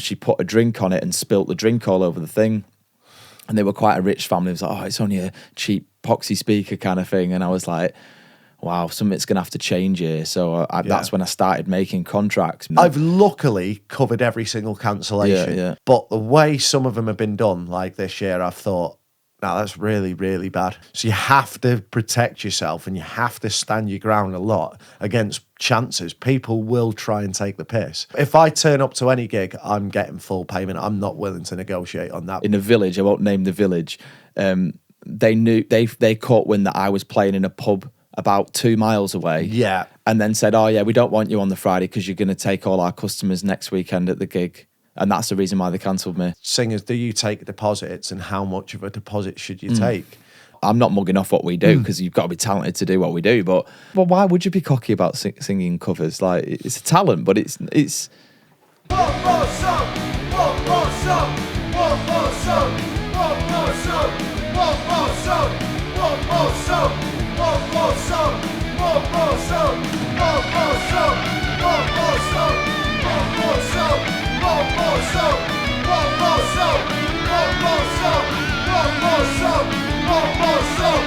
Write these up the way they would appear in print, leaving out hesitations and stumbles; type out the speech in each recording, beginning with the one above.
she put a drink on it and spilt the drink all over the thing. And they were quite a rich family. It was like, oh, it's only a cheap poxy speaker kind of thing. And I was like, wow, something's going to have to change here. So that's when I started making contracts. I've luckily covered every single cancellation. But the way some of them have been done, like this year, I've thought, no, that's really, really bad. So you have to protect yourself and you have to stand your ground a lot against chances. People will try and take the piss. If I turn up to any gig, I'm getting full payment. I'm not willing to negotiate on that. In a village, I won't name the village, they caught wind that I was playing in a pub about 2 miles away. Yeah. And then said, oh yeah, we don't want you on the Friday because you're going to take all our customers next weekend at the gig. And that's the reason why they cancelled me. Singers, do you take deposits, and how much of a deposit should you take? I'm not mugging off what we do because you've got to be talented to do what we do. But well, why would you be cocky about singing covers? Like, it's a talent, but it's. One more song, one more song, one more song, one more song, one more song, one more song, one more song, one more song, one more song, one more song, one more song, one more song, one more song, one more song, one more song, one more song.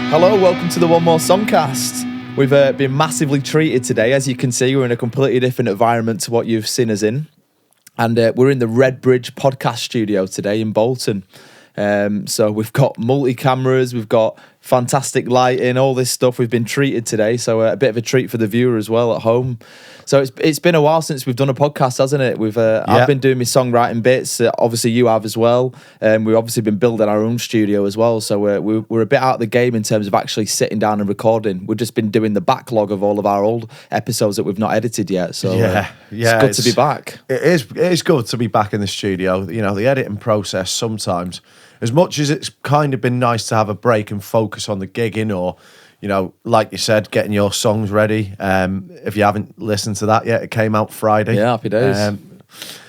Hello, welcome to the One More Songcast. We've been massively treated today. As you can see, we're in a completely different environment to what you've seen us in. And we're in the Red Bridge podcast studio today in Bolton. So we've got multi-cameras, we've got fantastic lighting, all this stuff. We've been treated today, so a bit of a treat for the viewer as well at home. So it's been a while since we've done a podcast, hasn't it? I've been doing my songwriting bits. Obviously, you have as well. We've obviously been building our own studio as well. So we're a bit out of the game in terms of actually sitting down and recording. We've just been doing the backlog of all of our old episodes that we've not edited yet. So it's good to be back. It is good to be back in the studio. You know, the editing process sometimes, as much as it's kind of been nice to have a break and focus on the gigging, or, you know, like you said, getting your songs ready. If you haven't listened to that yet, it came out Friday. Yeah, happy days.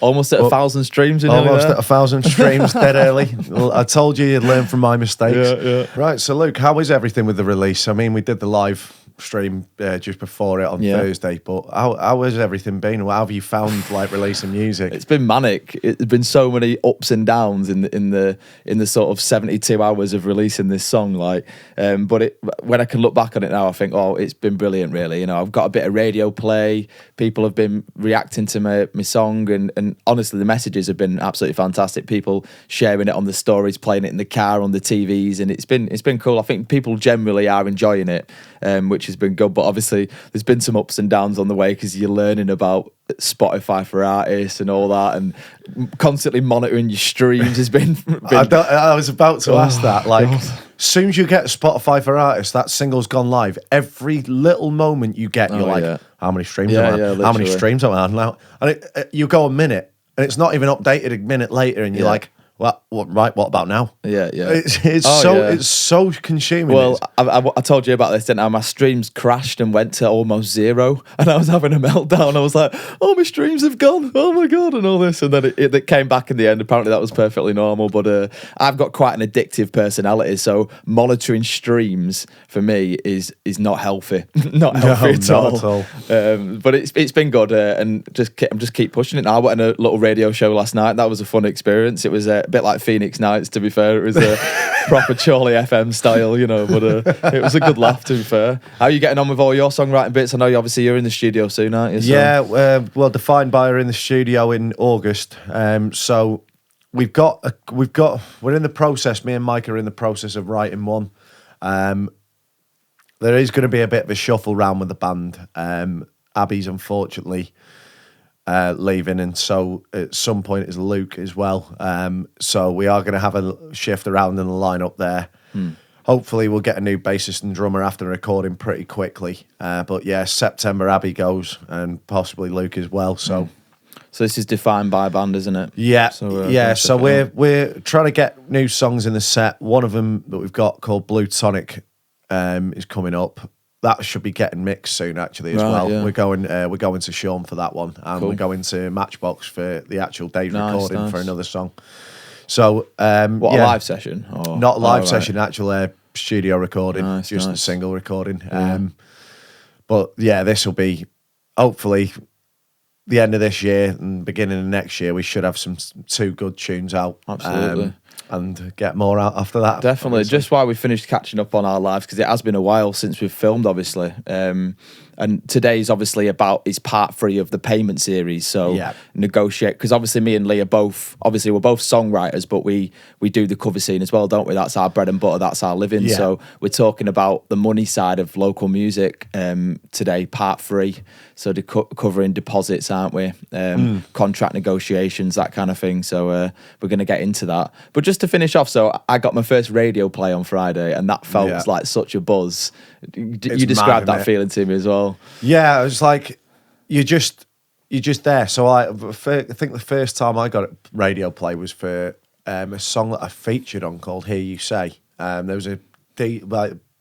Almost at 1,000 streams. Almost at 1,000 streams, dead early. I told you you'd learn from my mistakes. Yeah. Right, so Luke, how is everything with the release? I mean, we did the live stream just before it on Thursday, but how has everything been? What have you found, like, releasing music? It's been manic. It's been so many ups and downs in the sort of 72 hours of releasing this song. Like, but when I can look back on it now, I think, oh, it's been brilliant. Really, you know, I've got a bit of radio play. People have been reacting to my song, and honestly, the messages have been absolutely fantastic. People sharing it on the stories, playing it in the car, on the TVs, and it's been cool. I think people generally are enjoying it, which has been good. But obviously, there's been some ups and downs on the way because you're learning about Spotify for artists and all that, and constantly monitoring your streams has been I was about to ask that. Like, as soon as you get Spotify for artists, that single's gone live. Every little moment you get, you're like, how many streams am I on? How many streams am I on now? And you go a minute, and it's not even updated a minute later, and you're like, what about now? Yeah. It's so consuming. Well, I told you about this, didn't I? My streams crashed and went to almost zero, and I was having a meltdown. I was like, oh, my streams have gone. Oh my God, and all this. And then it came back in the end. Apparently that was perfectly normal, but I've got quite an addictive personality, so monitoring streams for me is not healthy. Not healthy at all. But it's been good, and just keep pushing it now. I went on a little radio show last night. That was a fun experience. It was a bit like Phoenix Nights, to be fair. It was a proper Charlie FM style, you know, but it was a good laugh, to be fair. How are you getting on with all your songwriting bits? I know you're in the studio soon, aren't you? So. Yeah, well, Defined by are in the studio in August. So we're in the process, me and Mike are in the process of writing one. There is going to be a bit of a shuffle round with the band. Abby's unfortunately leaving, and so at some point is Luke as well. So we are going to have a shift around in the lineup there. Hopefully we'll get a new bassist and drummer after recording pretty quickly. But yeah, September Abby goes, and possibly Luke as well. So this is Defined by band, isn't it? Yeah. So we're trying to get new songs in the set. One of them that we've got called Blue Tonic is coming up. That should be getting mixed soon, actually, as well. Yeah. We're going to Sean for that one, and we're going to Matchbox for the actual day's recording for another song. So, a live session? Or? Not a live session, actual studio recording, just a single recording. But yeah, this will be hopefully the end of this year and beginning of next year, we should have two good tunes out. Absolutely. And get more out after that. Definitely. Obviously. Just while we finished catching up on our lives, because it has been a while since we've filmed, obviously. And today's obviously is part 3 of the payment series. So negotiate, because obviously me and Lee are both, obviously we're both songwriters, but we do the cover scene as well, don't we? That's our bread and butter, that's our living. Yeah. So we're talking about the money side of local music today, part 3. So covering deposits, aren't we? Contract negotiations, that kind of thing. So we're going to get into that. But just to finish off, so I got my first radio play on Friday, and that felt like such a buzz. You described that feeling to me as well. Yeah, it was like you're just there. So I think the first time I got a radio play was for a song that I featured on called "Hear You Say." There was a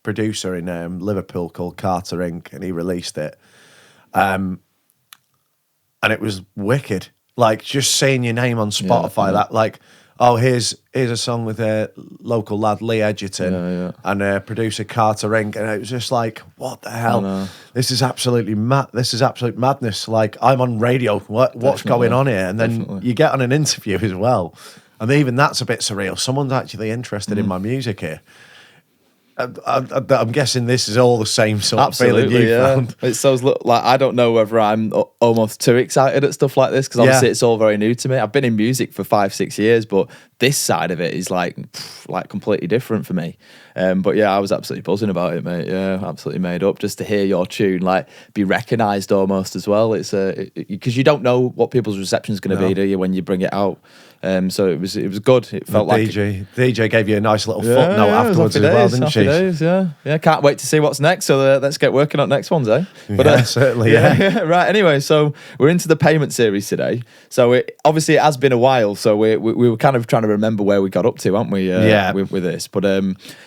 producer in Liverpool called Carter Inc., and he released it, and it was wicked. Like just seeing your name on Spotify, that like. Oh, here's a song with a local lad, Lee Edgerton, and producer Carter Inc. And it was just like, what the hell? This is absolutely mad. This is absolute madness. Like, I'm on radio. What's going on here? And then you get on an interview as well. And even that's a bit surreal. Someone's actually interested in my music here. I'm guessing this is all the same sort of feeling you found. It sounds like I don't know whether I'm almost too excited at stuff like this because obviously it's all very new to me. I've been in music for 5-6 years, but this side of it is like completely different for me. But yeah, I was absolutely buzzing about it, mate. Yeah, absolutely made up just to hear your tune like be recognised almost as well. It's because you don't know what people's reception is going to be, do you, when you bring it out? So it was good. It felt like DJ gave you a nice little footnote afterwards as well, didn't she? Days, yeah. Can't wait to see what's next. So let's get working on next ones, eh? But, certainly. Yeah. Right. Anyway, so we're into the payment series today. So it has been a while. So we were kind of trying to remember where we got up to, aren't we? With this. But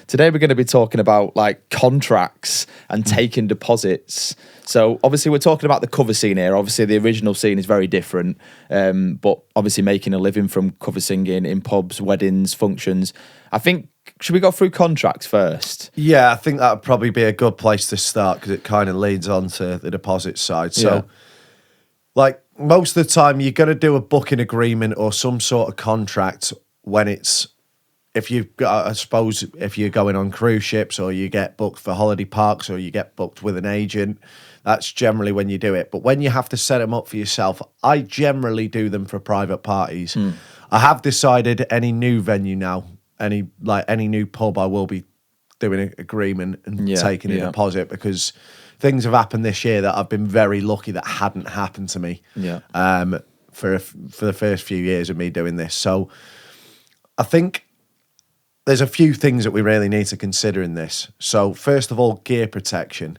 today we're going to be talking about like contracts and taking deposits. So obviously we're talking about the cover scene here. Obviously the original scene is very different, but obviously making a living from cover singing in pubs, weddings, functions. I think, should we go through contracts first? Yeah, I think that would probably be a good place to start because it kind of leads on to the deposit side. So like most of the time you're going to do a booking agreement or some sort of contract when if you're going on cruise ships or you get booked for holiday parks or you get booked with an agent, that's generally when you do it. But when you have to set them up for yourself, I generally do them for private parties. I have decided any new venue now, any new pub, I will be doing an agreement and taking a deposit because things have happened this year that I've been very lucky that hadn't happened to me. For the first few years of me doing this. So I think there's a few things that we really need to consider in this. So first of all, gear protection.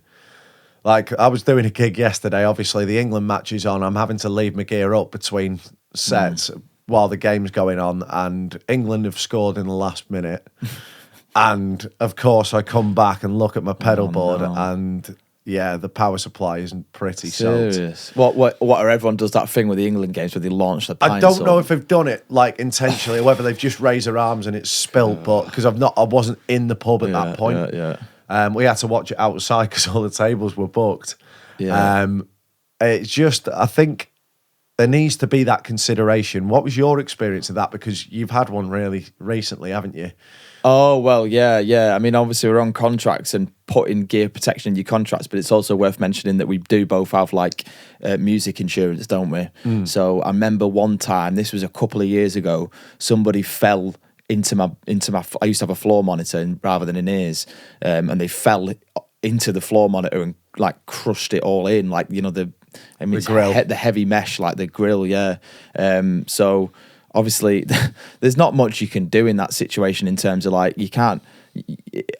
Like I was doing a gig yesterday, obviously the England match is on. I'm having to leave my gear up between sets while the game's going on, and England have scored in the last minute. And of course I come back and look at my pedal board and the power supply isn't pretty serious. What everyone does that thing with the England games where they launch the pints. I don't know if they've done it like intentionally or whether they've just raised their arms and it's spilt, but because I wasn't in the pub at that point. We had to watch it outside because all the tables were booked. It's just, I think there needs to be that consideration. What was your experience of that? Because you've had one really recently, haven't you? Oh, well, yeah. I mean, obviously we're on contracts and putting gear protection in your contracts, but it's also worth mentioning that we do both have like music insurance, don't we? So I remember one time, this was a couple of years ago, somebody fell into my I used to have a floor monitor rather than in ears, and they fell into the floor monitor and like crushed it all in, like, you know, the grill, the heavy mesh, like the grill. So obviously there's not much you can do in that situation in terms of like, you can't,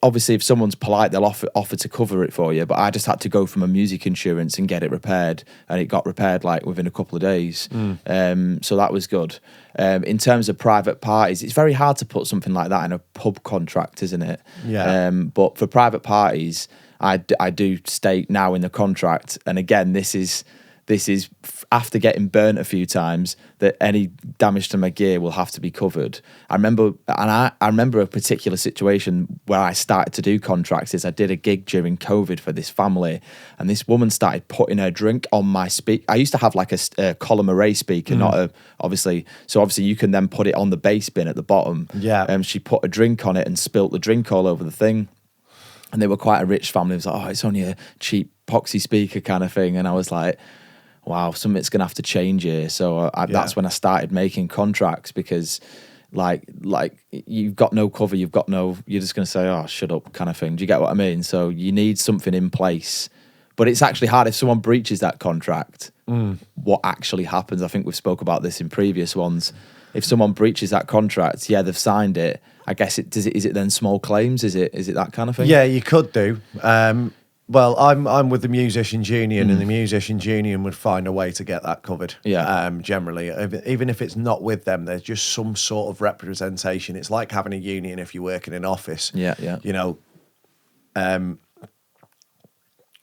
obviously if someone's polite they'll offer to cover it for you, but I just had to go from a music insurance and get it repaired, and it got repaired like within a couple of days. So that was good. In terms of private parties, it's very hard to put something like that in a pub contract, isn't it? But for private parties, I do state now in the contract, and again this is after getting burnt a few times, that any damage to my gear will have to be covered. I remember a particular situation where I started to do contracts. Is I did a gig during COVID for this family, and this woman started putting her drink on my speaker. I used to have like a column array speaker, not a obviously. So obviously you can then put it on the bass bin at the bottom. Yeah. She put a drink on it and spilt the drink all over the thing. And they were quite a rich family. It was like, oh, it's only a cheap poxy speaker kind of thing. And I was like, wow, something's going to have to change here. So that's when I started making contracts, because like you've got no cover, you're just going to say, oh, shut up kind of thing. Do you get what I mean? So you need something in place. But it's actually hard if someone breaches that contract. What actually happens? I think we've spoke about this in previous ones. If someone breaches that contract, they've signed it. I guess is it then small claims? Is it that kind of thing? Yeah, you could do. Well, I'm with the musicians union, and the musicians union would find a way to get that covered. Yeah. Generally, even if it's not with them, there's just some sort of representation. It's like having a union if you work in an office. Yeah, yeah. You know,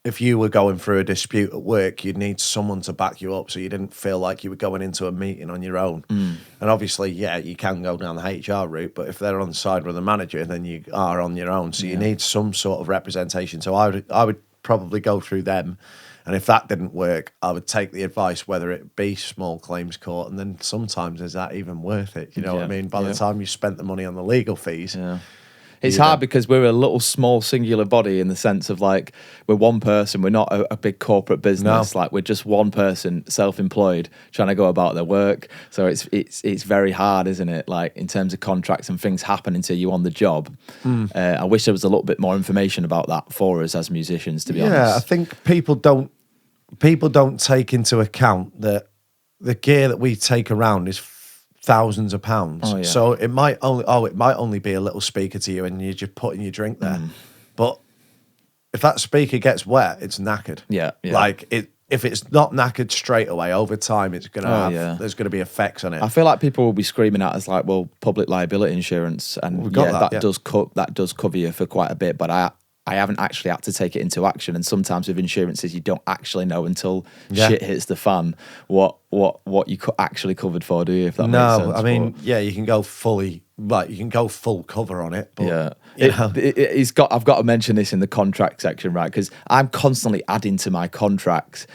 if you were going through a dispute at work, you'd need someone to back you up, so you didn't feel like you were going into a meeting on your own. And obviously, yeah, you can go down the HR route, but if they're on the side with the manager, then you are on your own. So you need some sort of representation. So I would probably go through them. And if that didn't work, I would take the advice, whether it be small claims court, and then sometimes is that even worth it? You know what I mean? By the time you spent the money on the legal fees. Yeah. It's hard because we're a little small singular body, in the sense of like we're one person. We're not a big corporate business. No. Like we're just one person, self-employed, trying to go about their work. So it's very hard, isn't it? Like in terms of contracts and things happening to you on the job. I wish there was a little bit more information about that for us as musicians. To be honest, Yeah, I think people don't take into account that the gear that we take around is thousands of pounds. Oh, yeah. So it might only be a little speaker to you, and you're just putting your drink there. But if that speaker gets wet, it's knackered. Yeah. Like if it's not knackered straight away, over time it's gonna there's gonna be effects on it. I feel like people will be screaming at us like, well, public liability insurance, and that does cover you for quite a bit, but I haven't actually had to take it into action. And sometimes with insurances, you don't actually know until shit hits the fan what you actually covered for, do you? If that makes sense. I mean, you can go fully, like you can go full cover on it. But, I've got to mention this in the contract section, right? Because I'm constantly adding to my contracts,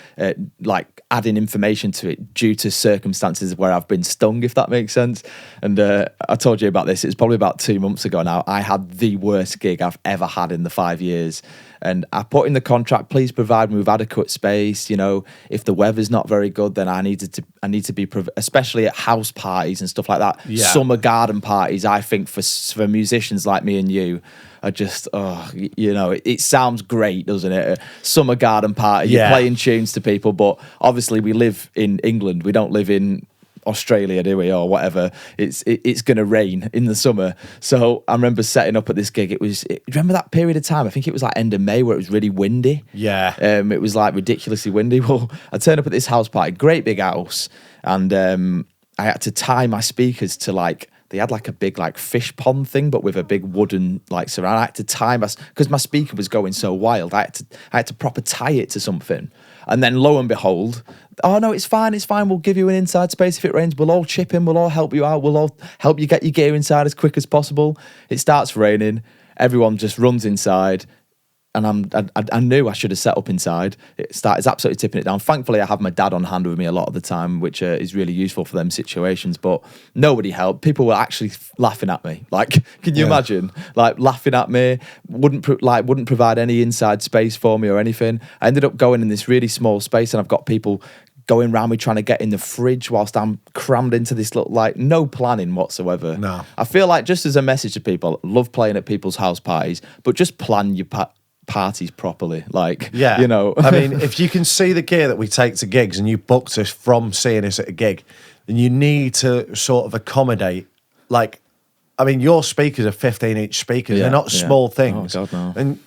like adding information to it due to circumstances where I've been stung, if that makes sense. And I told you about this. It was probably about 2 months ago now. I had the worst gig I've ever had in the 5 years. And I put in the contract, please provide me with adequate space. You know, if the weather's not very good, then I need to be, especially at house parties and stuff like that. Yeah. Summer garden parties, I think for musicians like me and you, are just, it sounds great, doesn't it? A summer garden party, you're playing tunes to people, but obviously we live in England. We don't live in Australia, do we, or whatever? It's going to rain in the summer. So I remember setting up at this gig. Remember that period of time? I think it was like end of May, where it was really windy. Yeah. It was like ridiculously windy. Well, I turned up at this house party, great big house, and I had to tie my speakers to like, they had like a big like fish pond thing, but with a big wooden like surround. I had to tie because my speaker was going so wild. I had to proper tie it to something. And then lo and behold, oh no, it's fine. We'll give you an inside space if it rains. We'll all chip in. We'll all help you out. We'll all help you get your gear inside as quick as possible. It starts raining. Everyone just runs inside. And I knew I should have set up inside. It's absolutely tipping it down. Thankfully, I have my dad on hand with me a lot of the time, which is really useful for them situations. But nobody helped. People were actually laughing at me. Like, can you imagine? Like laughing at me. Wouldn't provide any inside space for me or anything. I ended up going in this really small space, and I've got people going around me trying to get in the fridge whilst I'm crammed into this little, like, no planning whatsoever. No. I feel like, just as a message to people, love playing at people's house parties, but just plan your parties properly. Like, you know. I mean, if you can see the gear that we take to gigs and you booked us from seeing us at a gig, then you need to sort of accommodate, like, I mean, your speakers are 15-inch speakers. They're not small things. Oh, God, no. And,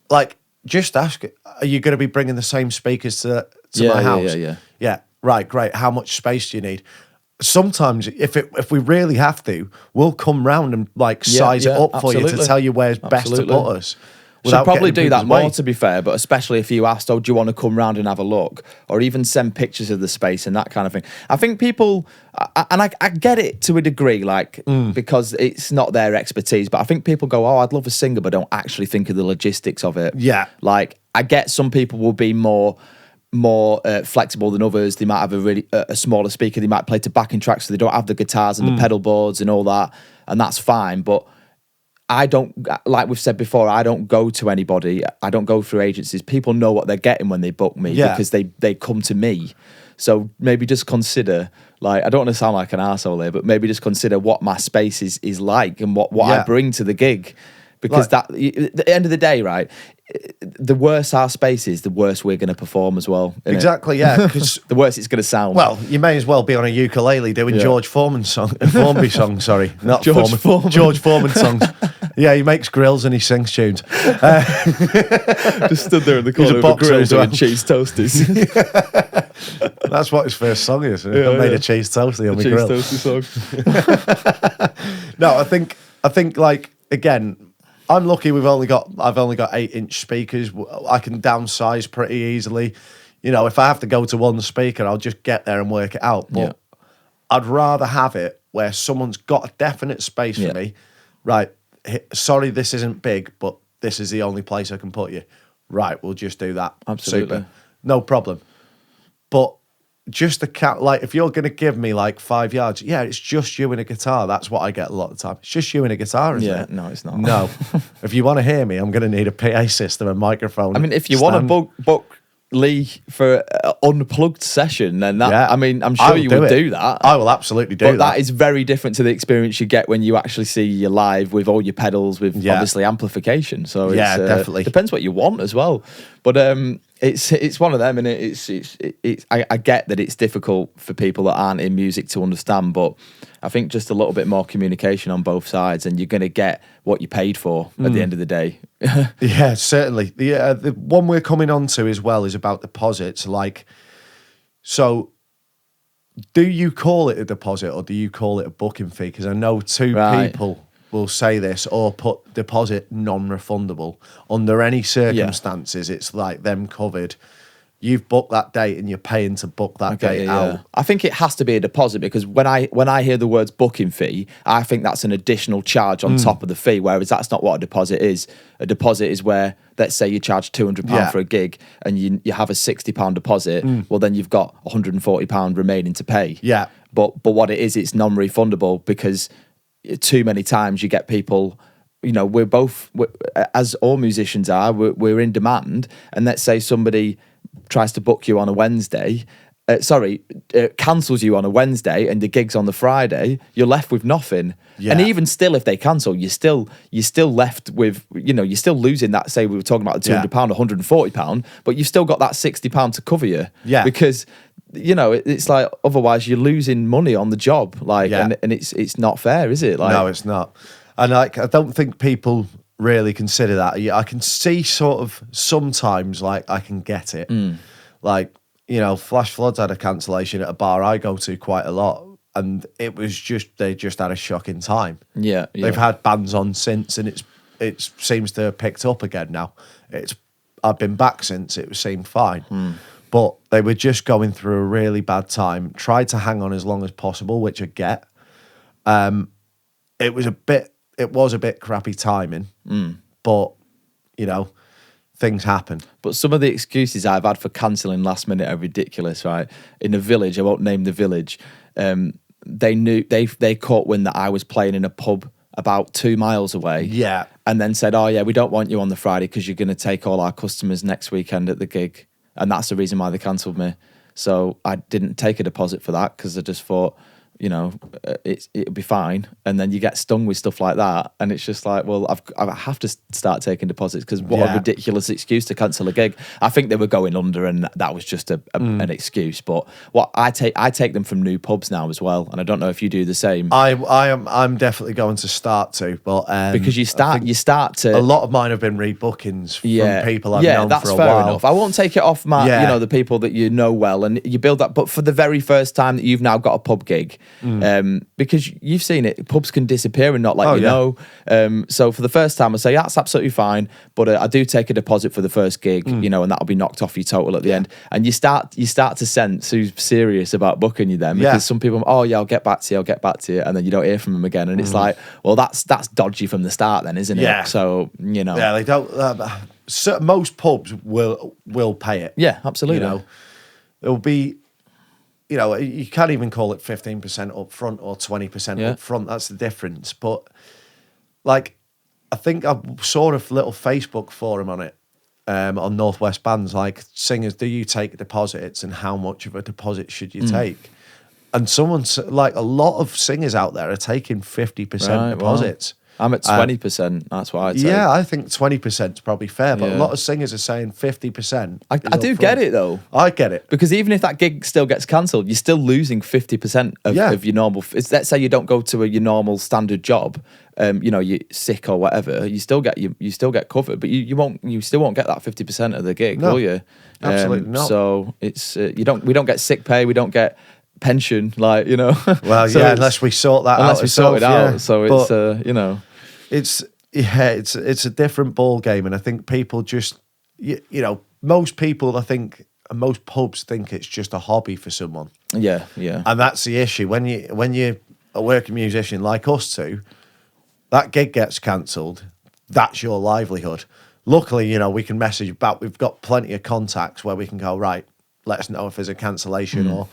like, just ask, are you going to be bringing the same speakers to my house? Yeah, right, great. How much space do you need? Sometimes, if we really have to, we'll come round and, like, size it up for you to tell you where's best to put us. Should probably getting do that people's more, way. to be fair, but especially if you asked, oh, do you want to come round and have a look? Or even send pictures of the space and that kind of thing. I think people, and I get it to a degree, like, because it's not their expertise, but I think people go, oh, I'd love a singer, but don't actually think of the logistics of it. Yeah. Like, I get some people will be more flexible than others. They might have a smaller speaker. They might play to backing tracks, so they don't have the guitars and the pedal boards and all that, and that's fine. But I don't, like we've said before, I don't go to anybody. I don't go through agencies. People know what they're getting when they book me because they come to me. So maybe just consider, like, I don't want to sound like an arsehole here, but maybe just consider what my space is like and what I bring to the gig. Because at the end of the day, right, the worse our space is, the worse we're going to perform as well. Exactly, yeah. Because the worse it's going to sound. well, you may as well be on a ukulele doing George Foreman Formby songs, sorry. Not George Foreman. Foreman. George Foreman songs. Yeah, he makes grills and he sings tunes. Just stood there in the corner a of a boxer grill as well. doing cheese toasties. That's what his first song is. I made a cheese toastie on my cheese grill. toasty song. No, I think like, again, I'm lucky I've only got 8-inch speakers. I can downsize pretty easily. You know, if I have to go to one speaker, I'll just get there and work it out. But I'd rather have it where someone's got a definite space for me. Right, sorry, this isn't big, but this is the only place I can put you. Right, we'll just do that. Absolutely. Super. No problem. But just like, if you're going to give me like 5 yards, it's just you and a guitar. That's what I get a lot of the time. It's just you and a guitar, isn't it? No, it's not. No. If you want to hear me, I'm going to need a PA system, a microphone. I mean, if you want to book Lee for an unplugged session, then that, I mean, I'm sure you would do that. I will absolutely do that. But that is very different to the experience you get when you actually see you live with all your pedals, with obviously amplification. So it's, definitely depends what you want as well. But it's one of them, and I get that it's difficult for people that aren't in music to understand, but I think just a little bit more communication on both sides, and you're going to get what you paid for at the end of the day. Yeah, certainly. The one we're coming on to as well is about deposits. Like, so do you call it a deposit or do you call it a booking fee? Because I know two people will say this, or put deposit non-refundable. Under any circumstances, it's like them covered. You've booked that date and you're paying to book that date out. I think it has to be a deposit, because when I hear the words booking fee, I think that's an additional charge on top of the fee, whereas that's not what a deposit is. A deposit is where, let's say you charge £200 for a gig and you have a £60 deposit, well then you've got £140 remaining to pay. Yeah. But what it is, it's non-refundable, because too many times you get people, you know, we're as all musicians are, we're in demand, and let's say somebody tries to book you on a Wednesday, cancels you on a Wednesday and the gig's on the Friday, you're left with nothing. Yeah. And even still, if they cancel, you're still left with, you know, you're still losing that, say we were talking about the £200, £140, but you've still got that £60 to cover you. Yeah. Because, you know, it's like, otherwise you're losing money on the job. Like, and it's not fair, is it? Like, no, it's not. And like, I don't think people really consider that. I can see sort of sometimes, like, I can get it. Like, you know, Flash Floods had a cancellation at a bar I go to quite a lot, and it was just, they just had a shocking time. Yeah. They've had bands on since, and it seems to have picked up again now. I've been back since, it seemed fine. But they were just going through a really bad time, tried to hang on as long as possible, which I get. It was a bit crappy timing, but, you know, things happen. But some of the excuses I've had for cancelling last minute are ridiculous, right? In a village, I won't name the village, they caught wind that I was playing in a pub about 2 miles away. Yeah. And then said, oh yeah, we don't want you on the Friday because you're going to take all our customers next weekend at the gig. And that's the reason why they cancelled me. So I didn't take a deposit for that, because I just thought, you know, it'll be fine. And then you get stung with stuff like that, and it's just like, well, I have to start taking deposits, because what a ridiculous excuse to cancel a gig. I think they were going under, and that was just an excuse. But what I take them from new pubs now as well, and I don't know if you do the same. I'm definitely going to start to, but because you start to. A lot of mine have been rebookings from people I've known for a while. Yeah, that's fair enough. I won't take it off you know, the people that you know well, and you build that. But for the very first time that you've now got a pub gig, Because you've seen it, pubs can disappear and not let you know. So for the first time, I say that's absolutely fine, but I do take a deposit for the first gig, you know, and that'll be knocked off your total at the end. And you start to sense who's serious about booking you then, because some people, I'll get back to you, and then you don't hear from them again, and it's like, well, that's dodgy from the start then, isn't it? So you know, they don't. Most pubs will pay it. Yeah, absolutely. You know, it'll be, you know, you can't even call it 15% up front or 20% up front. That's the difference. But like, I think I saw a little Facebook forum on it, on Northwest Bands, like, singers, do you take deposits and how much of a deposit should you take? And someone's like, a lot of singers out there are taking 50% deposits. Well, I'm at 20%. That's why I take. Yeah, I think 20% is probably fair, but a lot of singers are saying 50%. I do get it though. I get it. Because even if that gig still gets cancelled, you're still losing 50% of your normal. Let's say you don't go to your normal standard job. You know, you're sick or whatever. You still get covered, but you still won't get that 50% of the gig, will you? Absolutely not. So it's we don't get sick pay. We don't get pension, like, you know. Well, so unless we sort that out. Unless we sort it out. So it's you know. It's a different ball game, and I think people just, you know, most people, I think, and most pubs think it's just a hobby for someone. Yeah. And that's the issue. When you're a working musician like us two, that gig gets cancelled, that's your livelihood. Luckily, you know, we can message back. We've got plenty of contacts where we can go, right, let us know if there's a cancellation or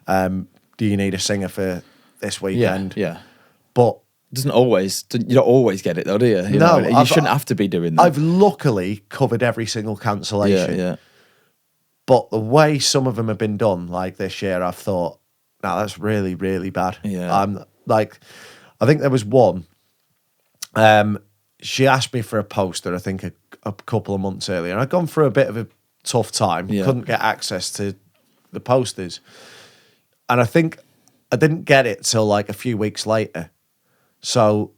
do you need a singer for this weekend? Yeah. But you don't always get it though, do you? You shouldn't have to be doing that. I've luckily covered every single cancellation. Yeah. But the way some of them have been done, like this year, I've thought, no, that's really, really bad. Yeah. I think there was one. She asked me for a poster, I think a couple of months earlier, and I'd gone through a bit of a tough time. Couldn't get access to the posters. And I think I didn't get it till like a few weeks later. So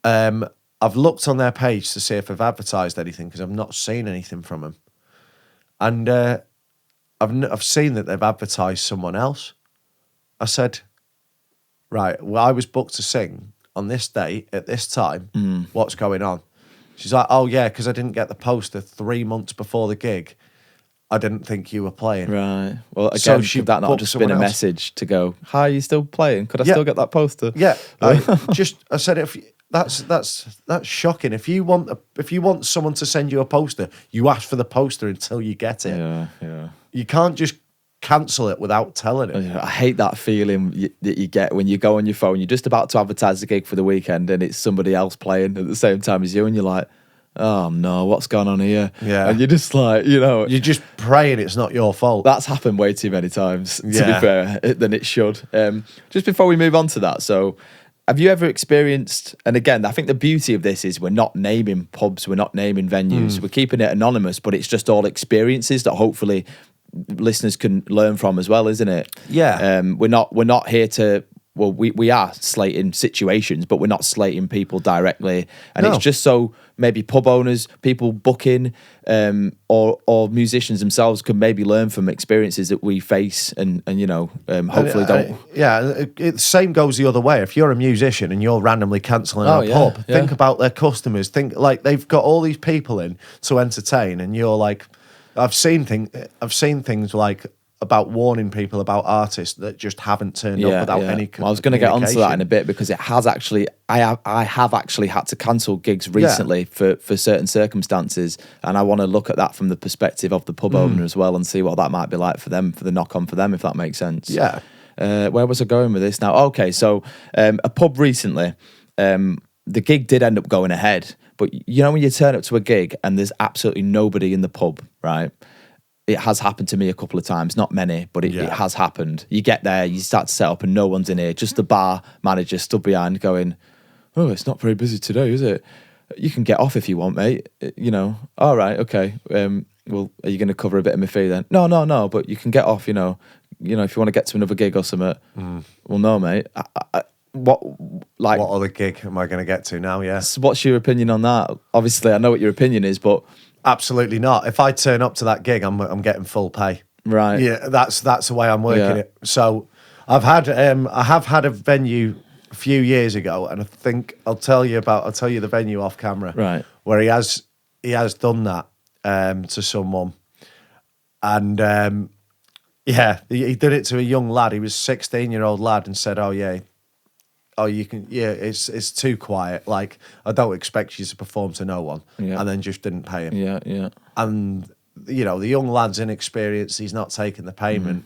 I've looked on their page to see if they've advertised anything, because I've not seen anything from them. And I've seen that they've advertised someone else. I said, right, well, I was booked to sing on this date at this time. What's going on? She's like, oh yeah, because I didn't get the poster 3 months before the gig. I didn't think you were playing. Right. Well, again, could that not just been a message to go, hi, you still playing? Could I still get that poster? Yeah. I said, if that's shocking. If you want someone to send you a poster, you ask for the poster until you get it. Yeah. You can't just cancel it without telling it. I hate that feeling that you get when you go on your phone, you're just about to advertise the gig for the weekend and it's somebody else playing at the same time as you, and you're like, oh no, what's going on here? Yeah. And you're just like, you know, you're just praying it's not your fault. That's happened way too many times, to be fair, than it should. Just before we move on to that, so have you ever experienced, and again, I think the beauty of this is we're not naming pubs, we're not naming venues, we're keeping it anonymous, but it's just all experiences that hopefully listeners can learn from as well, isn't it? Yeah. We're not here to, well, we are slating situations, but we're not slating people directly. And it's just so maybe pub owners, people booking, or musicians themselves can maybe learn from experiences that we face and you know, hopefully don't. Same goes the other way. If you're a musician and you're randomly cancelling a pub, think about their customers. Think like they've got all these people in to entertain, and you're like, I've seen things like about warning people about artists that just haven't turned up without any. Well, I was going to get onto that in a bit, because it has actually, I have actually had to cancel gigs recently for certain circumstances, and I want to look at that from the perspective of the pub owner as well, and see what that might be like for them, for the knock on for them, if that makes sense. Yeah. Where was I going with this now? Okay, so a pub recently, the gig did end up going ahead, but you know when you turn up to a gig and there's absolutely nobody in the pub, right? It has happened to me a couple of times, not many, but it has happened. You get there, you start to set up and no one's in here. Just the bar manager stood behind going, oh, it's not very busy today, is it? You can get off if you want, mate. You know, all right, okay. Well, are you going to cover a bit of my fee then? No, but you can get off, you know, if you want to get to another gig or something. Well, no, mate. What other gig am I going to get to now? Yeah. So what's your opinion on that? Obviously, I know what your opinion is, but absolutely not. If I turn up to that gig, I'm getting full pay. Right. Yeah, that's the way I'm working it. So I have had a venue a few years ago, and I think I'll tell you the venue off camera, Right. where he has done that to someone, and he did it to a young lad. He was a 16-year-old lad, and said, it's too quiet. Like, I don't expect you to perform to no one, and then just didn't pay him. Yeah. And the young lad's inexperienced. He's not taking the payment.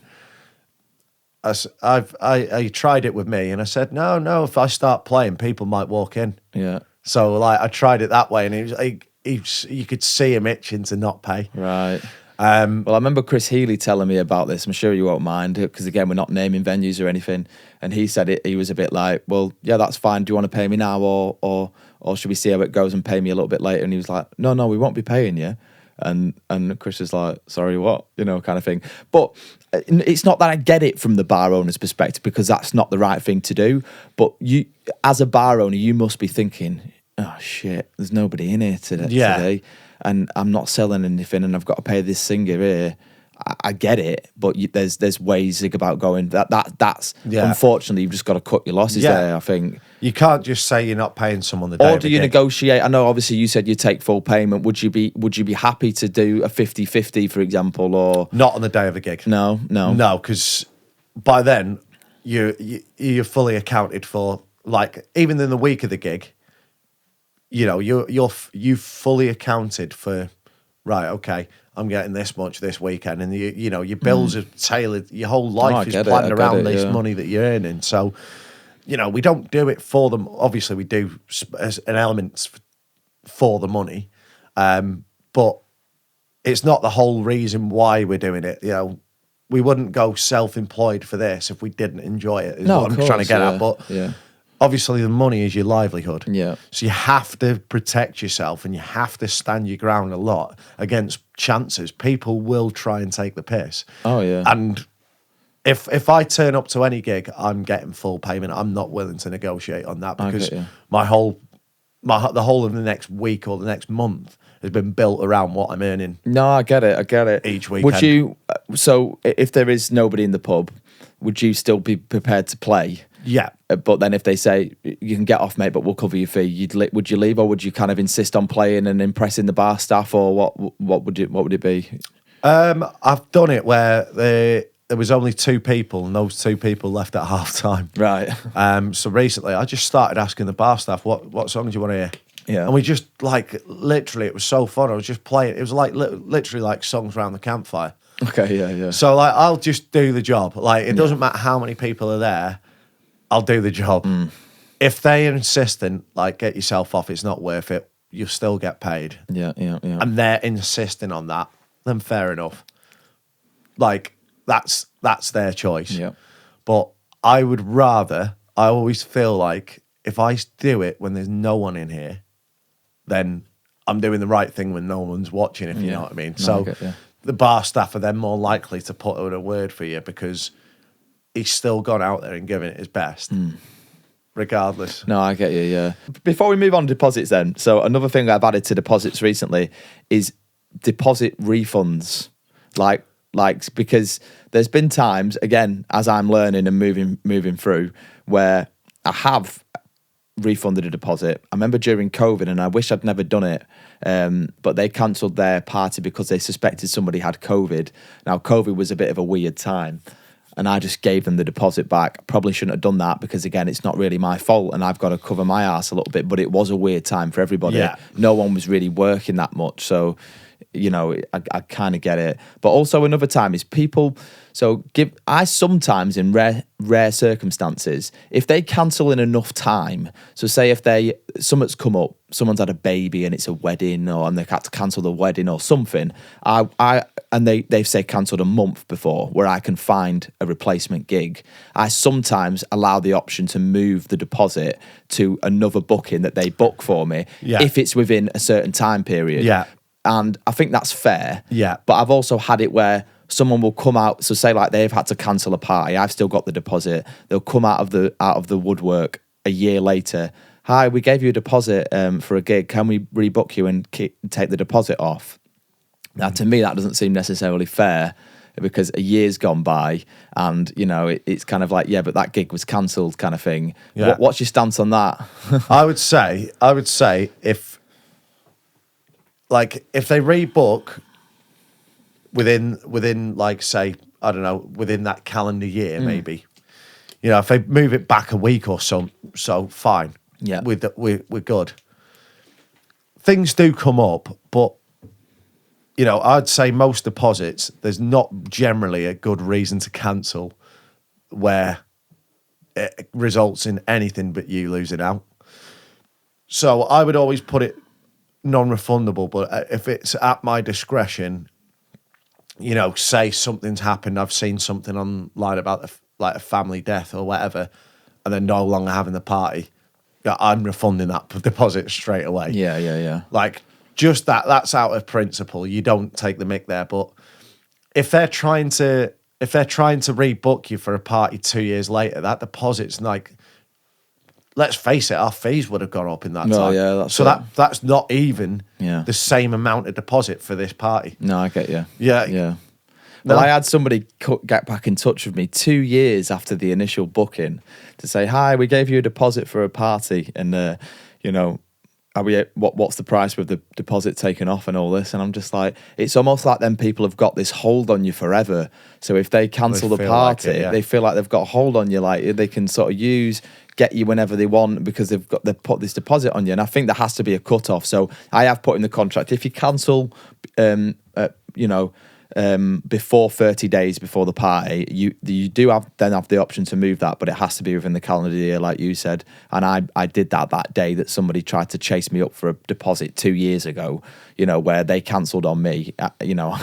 I tried it with me, and I said, no. If I start playing, people might walk in. Yeah. So like, I tried it that way, and you could see him itching to not pay. Right. Well, I remember Chris Healy telling me about this. I'm sure you won't mind, because again, we're not naming venues or anything. And he said he was a bit like, well, yeah, that's fine. Do you want to pay me now, or should we see how it goes and pay me a little bit later? And he was like, no, we won't be paying you. And Chris was like, sorry, what? Kind of thing. But it's not that I get it from the bar owner's perspective, because that's not the right thing to do. But you, as a bar owner, you must be thinking, oh shit, there's nobody in here today, and I'm not selling anything, and I've got to pay this singer here. I get it, but there's ways about going. That's unfortunately, you've just got to cut your losses there. I think you can't just say you're not paying someone the day. Or do you negotiate? I know, obviously, you said you take full payment. Would you be happy to do a 50-50, for example, or not on the day of the gig? No, because by then you're fully accounted for. Like, even in the week of the gig, you've fully accounted for. Right, okay, I'm getting this much this weekend, and your bills are tailored. Your whole life is planned around this money that you're earning. So, we don't do it for them. Obviously, we do as an element for the money, but it's not the whole reason why we're doing it. We wouldn't go self-employed for this if we didn't enjoy it. Is what I'm trying to get at. But obviously, the money is your livelihood. Yeah. So you have to protect yourself, and you have to stand your ground a lot against chances. People will try and take the piss. Oh, yeah. And if I turn up to any gig, I'm getting full payment. I'm not willing to negotiate on that, because the whole of the next week or the next month has been built around what I'm earning. No, I get it. Each weekend. Would you? So if there is nobody in the pub, would you still be prepared to play? Yeah. But then if they say, you can get off, mate, but we'll cover your fee, would you leave, or would you kind of insist on playing and impressing the bar staff, or what would it be? I've done it where there was only 2 people, and those 2 people left at half time. Right. So recently I just started asking the bar staff, what songs do you want to hear? Yeah. And we just, like, literally, it was so fun. I was just playing. It was like literally like songs around the campfire. Okay, yeah. So, like, I'll just do the job. Like, it doesn't matter how many people are there, I'll do the job. If they're insistent, like, get yourself off, it's not worth it, you'll still get paid. Yeah. And they're insisting on that, then fair enough. Like, that's their choice. Yeah. But I always feel like if I do it when there's no one in here, then I'm doing the right thing when no one's watching, if you know what I mean. So the bar staff are then more likely to put in a word for you, because he's still gone out there and given it his best, regardless. No, I get you, yeah. Before we move on to deposits then, so another thing I've added to deposits recently is deposit refunds. Like because there's been times, again, as I'm learning and moving through, where I have refunded a deposit. I remember during COVID, and I wish I'd never done it, but they cancelled their party because they suspected somebody had COVID. Now, COVID was a bit of a weird time, and I just gave them the deposit back. Probably shouldn't have done that, because, again, it's not really my fault, and I've got to cover my ass a little bit, but it was a weird time for everybody. Yeah. No one was really working that much, so... I kind of get it. But also another time is people. So I sometimes, in rare circumstances, if they cancel in enough time. So say if something's come up, someone's had a baby and it's a wedding, and they had to cancel the wedding or something. They've say cancelled a month before, where I can find a replacement gig. I sometimes allow the option to move the deposit to another booking that they book for me, if it's within a certain time period. Yeah. And I think that's fair. Yeah. But I've also had it where someone will come out. So say like they've had to cancel a party. I've still got the deposit. They'll come out of the woodwork a year later. Hi, we gave you a deposit for a gig. Can we rebook you and take the deposit off? Now, to me, that doesn't seem necessarily fair. because a year's gone by, and you know it's kind of like, yeah, but that gig was cancelled, kind of thing. Yeah. What's your stance on that? I would say if they rebook within like, say, I don't know, within that calendar year, maybe, you know, if they move it back a week or so fine. Yeah. We're good. Things do come up, but you know, I'd say most deposits, there's not generally a good reason to cancel where it results in anything but you losing out. So I would always put it non-refundable, but if it's at my discretion, you know, say something's happened, I've seen something online about like a family death or whatever, and they're no longer having the party, yeah, I'm refunding that deposit straight away. Yeah. Like, just that's out of principle. You don't take the mick there. But if they're trying to rebook you for a party 2 years later, that deposit's like, let's face it, our fees would have gone up in that time. Yeah, that's not even Yeah. the same amount of deposit for this party. No, I get you. Yeah. Yeah. No. Well, I had somebody get back in touch with me 2 years after the initial booking to say, "Hi, we gave you a deposit for a party, and you know, what's the price with the deposit taken off and all this?" And I'm just like, it's almost like them people have got this hold on you forever. So if they cancel the feel party, like it, yeah. they feel like they've got a hold on you, like they can sort of get you whenever they want because they've put this deposit on you. And I think there has to be a cut off. So I have put in the contract, if you cancel, before 30 days before the party, you do have the option to move that, but it has to be within the calendar year, like you said. And I did that day that somebody tried to chase me up for a deposit 2 years ago, you know, where they cancelled on me. You know,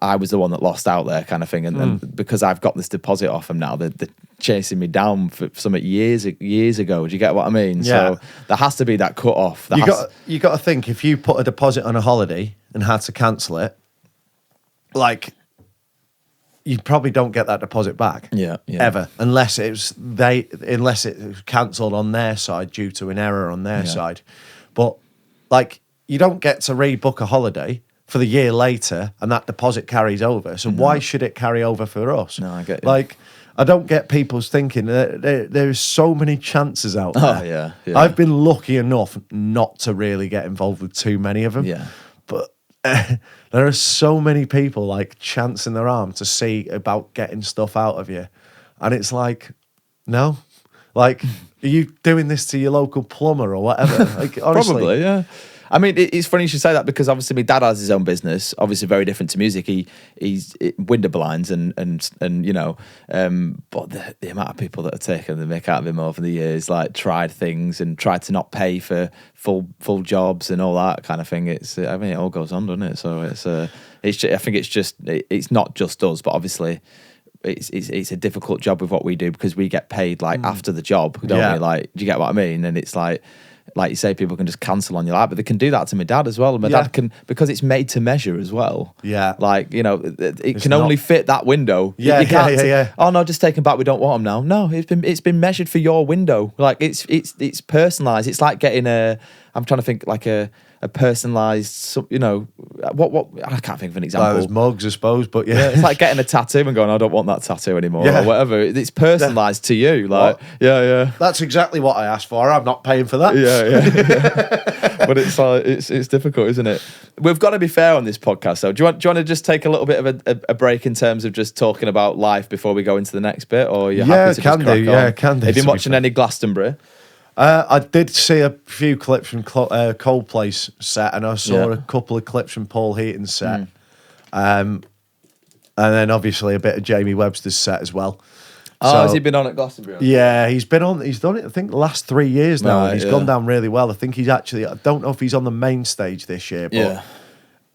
I was the one that lost out there, kind of thing. And then because I've got this deposit off them now, they're chasing me down for something years ago. Do you get what I mean? Yeah. So there has to be that cut off. You got to think, if you put a deposit on a holiday and had to cancel it, like, you probably don't get that deposit back. Yeah. Ever, unless it was cancelled on their side due to an error on their side. But like, you don't get to rebook a holiday for the year later and that deposit carries over. So why should it carry over for us? No, I get you. Like, I don't get people's thinking. There's so many chances out there. Oh, yeah. I've been lucky enough not to really get involved with too many of them. Yeah. But there are so many people like chancing their arm to see about getting stuff out of you. And it's like, no. Like, are you doing this to your local plumber or whatever? Like, honestly. Probably, yeah. I mean, it's funny you should say that, because obviously my dad has his own business, obviously very different to music. He's window blinds and you know, but the amount of people that have taken the mick out of him over the years, like tried things and tried to not pay for full jobs and all that kind of thing. I mean, it all goes on, doesn't it? So I think it's not just us, but obviously it's a difficult job with what we do, because we get paid like after the job, don't we? Like, do you get what I mean? And it's like you say, people can just cancel on you, like, but they can do that to my dad as well. And my dad can, because it's made to measure as well. Yeah. Like, you know, it can only fit that window. Yeah, you can't yeah. Oh no, just take them back. We don't want them now. No, it's been measured for your window. Like, it's personalised. It's like getting I'm trying to think, like a personalised, you know, what I can't think of an example. There's mugs, I suppose, but yeah. It's like getting a tattoo and going, I don't want that tattoo anymore, or whatever. It's personalised to you. Like, yeah. That's exactly what I asked for. I'm not paying for that. Yeah. But it's like, it's difficult, isn't it? We've got to be fair on this podcast, though. Do you want to just take a little bit of a break in terms of just talking about life before we go into the next bit, or you're happy to just crack on? Yeah, can do. Have you been watching any Glastonbury? I did see a few clips from Coldplay's set, and I saw a couple of clips from Paul Heaton's set, and then obviously a bit of Jamie Webster's set as well. Oh, has he been on at Glastonbury? Yeah, he's been on. He's done it, I think, the last 3 years now, and he's gone down really well. I think he's actually, I don't know if he's on the main stage this year, but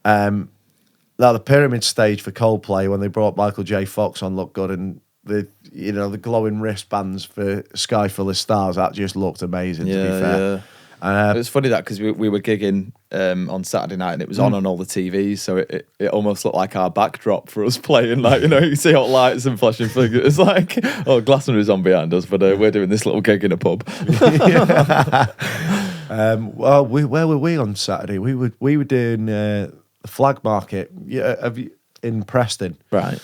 now the pyramid stage for Coldplay, when they brought Michael J. Fox on, looked good, and the glowing wristbands for Sky Full of Stars, that just looked amazing, to be fair. It was funny that, because we were gigging on Saturday night, and it was on all the TVs, so it almost looked like our backdrop for us playing. Like, you know, you see hot lights and flashing figures. It's like, oh, Glastonbury's on behind us, but we're doing this little gig in a pub. Well, where were we on Saturday? We were doing the Flag Market in Preston. Right.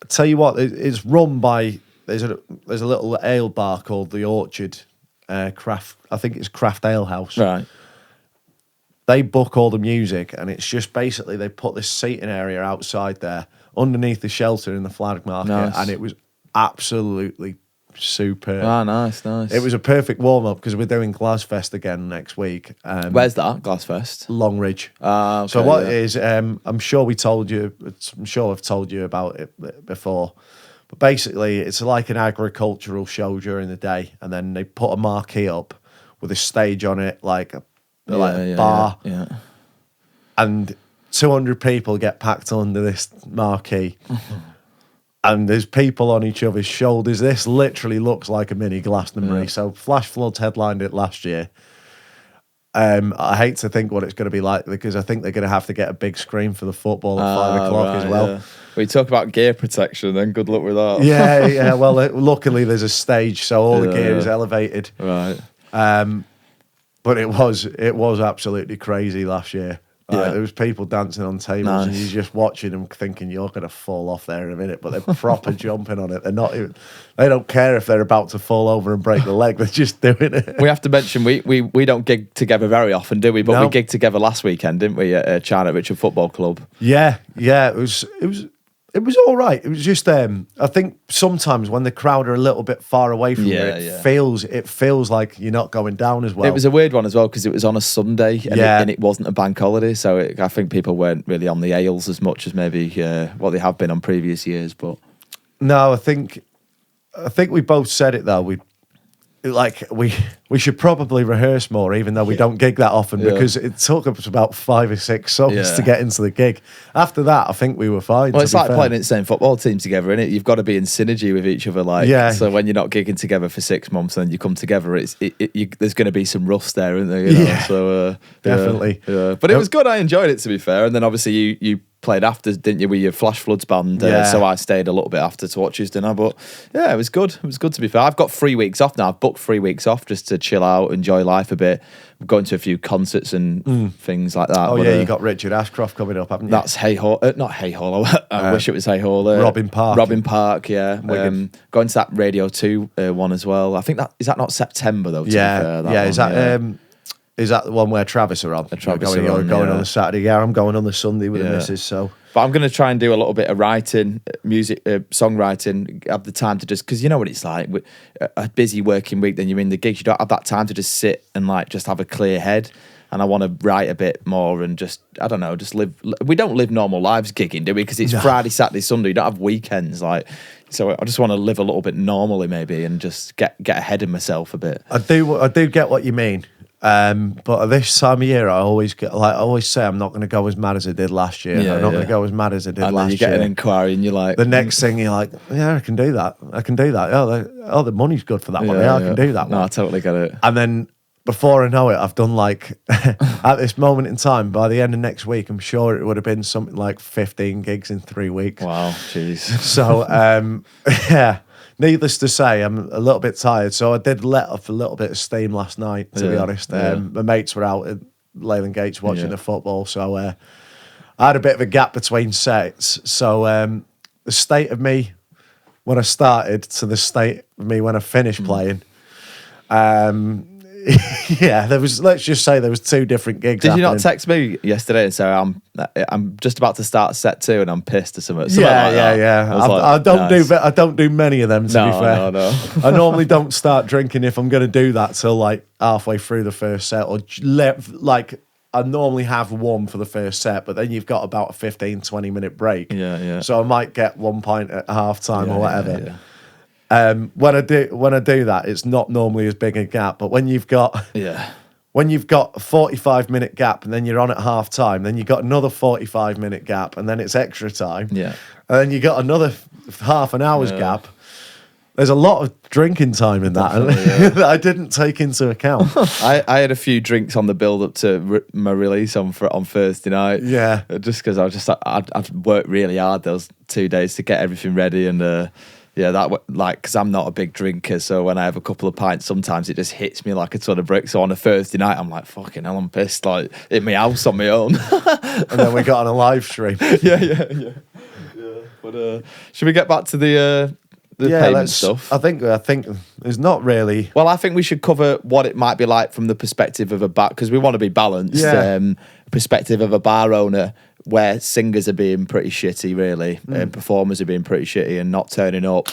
tell you what, it's run by there's a little ale bar called the Orchard Craft. I think it's Craft Ale House. Right. They book all the music, and it's just basically they put this seating area outside there underneath the shelter in the flag market, Nice. and it was absolutely superb. Ah, nice. It was a perfect warm up because we're doing Glasfest again next week. Where's that? Glassfest? Longridge. Okay, So what yeah. it is, I'm sure we told you. I'm sure I've told you about it before. But basically, it's like an agricultural show during the day, and then they put a marquee up with a stage on it, like a bar, Yeah. and 200 people get packed under this marquee. And there's people on each other's shoulders. This literally looks like a mini Glastonbury. Yeah. So Flash Floods headlined it last year. I hate to think what it's going to be like because I think they're going to have to get a big screen for the football at 5 o'clock as well. Yeah. We talk about gear protection, then good luck with that. Yeah. Well, luckily there's a stage, so all the gear is elevated. Right. But it was absolutely crazy last year. Yeah. There was people dancing on tables, and Nice. you're just watching them, thinking you're going to fall off there in a minute. But they're proper jumping on it. They're not even. They don't care if they're about to fall over and break a leg. They're just doing it. We have to mention we don't gig together very often, do we? But No. we gigged together last weekend, didn't we? At China Richard Football Club. Yeah. It was all right. It was just I think sometimes when the crowd are a little bit far away from you, it feels like you're not going down as well. It was a weird one as well because it was on a Sunday and it wasn't a bank holiday, so I think people weren't really on the ales as much as maybe what they have been on previous years. But no, I think we both said it though. We should probably rehearse more, even though we don't gig that often, because it took us about 5 or 6 songs to get into the gig. After that, I think we were fine. Well, it's like playing in the same football team together, isn't it? You've got to be in synergy with each other. So when you're not gigging together for 6 months and then you come together, there's going to be some rust there, isn't there? You know? Yeah, so definitely. Yeah. But it was good. I enjoyed it, to be fair. And then obviously you played after, didn't you, with your Flash Floods band? So I stayed a little bit after to watch his dinner. But yeah, it was good. It was good, to be fair. I've got 3 weeks off now. I've booked 3 weeks off just to chill out, enjoy life a bit. I'm going to a few concerts and things like that. Oh, you got Richard Ashcroft coming up, haven't you? That's Hay Hall. Not Hay Hall. I wish it was Hay Hall. Robin Park. Robin Park, yeah. Wigan. Going to that Radio 2 one as well. I think is that not September, though? Is that the one where Travis are on? Travis going are on, on the Saturday. Yeah, I'm going on the Sunday with the missus. So, but I'm going to try and do a little bit of writing, music, songwriting. Have the time to just, because you know what it's like. With a busy working week, then you're in the gigs. You don't have that time to just sit and just have a clear head. And I want to write a bit more and just, I don't know, just live. We don't live normal lives gigging, do we? Because it's Friday, Saturday, Sunday. You don't have weekends. So I just want to live a little bit normally, maybe, and just get ahead of myself a bit. I do get what you mean. But at this time of year, I always say I'm not going to go as mad as I did last year. I'm not going to go as mad as I did last year. And then you get an inquiry and you're like... The next thing you're like, yeah, I can do that. Oh, the money's good for that one. Yeah, I can do that one. No, I totally get it. And then before I know it, I've done at this moment in time, by the end of next week, I'm sure it would have been something like 15 gigs in 3 weeks. Wow, jeez. So, yeah. Needless to say, I'm a little bit tired. So I did let off a little bit of steam last night, to be honest. My mates were out at Leyland Gates watching the football. So I had a bit of a gap between sets. So the state of me when I started to the state of me when I finished playing, let's just say there was 2 different gigs. Did you not text me yesterday and say I'm just about to start set 2 and I'm pissed or something? Yeah. I don't do many of them, to be fair. No. I normally don't start drinking if I'm going to do that till halfway through the first set, or I normally have one for the first set, but then you've got about a 15-20 minute break. Yeah. So I might get 1 pint at half time or whatever. Yeah. When I do that, it's not normally as big a gap. But when you've got a 45-minute gap and then you're on at half time, then you've got another 45-minute gap and then it's extra time. Yeah. And then you got another half an hour's gap. There's a lot of drinking time in that that I didn't take into account. I had a few drinks on the build up to my release on Thursday night. Yeah. Just because I'd worked really hard those 2 days to get everything ready and. Because I'm not a big drinker, so when I have a couple of pints, sometimes it just hits me like a ton of bricks. So on a Thursday night, I'm like, fucking hell, I'm pissed, in my house on my own. And then we got on a live stream. Yeah. But should we get back to the payment stuff? I think there's not really. Well, I think we should cover what it might be like from the perspective of a bar, because we want to be balanced. Yeah. Perspective of a bar owner, where singers are being pretty shitty, really, and performers are being pretty shitty and not turning up,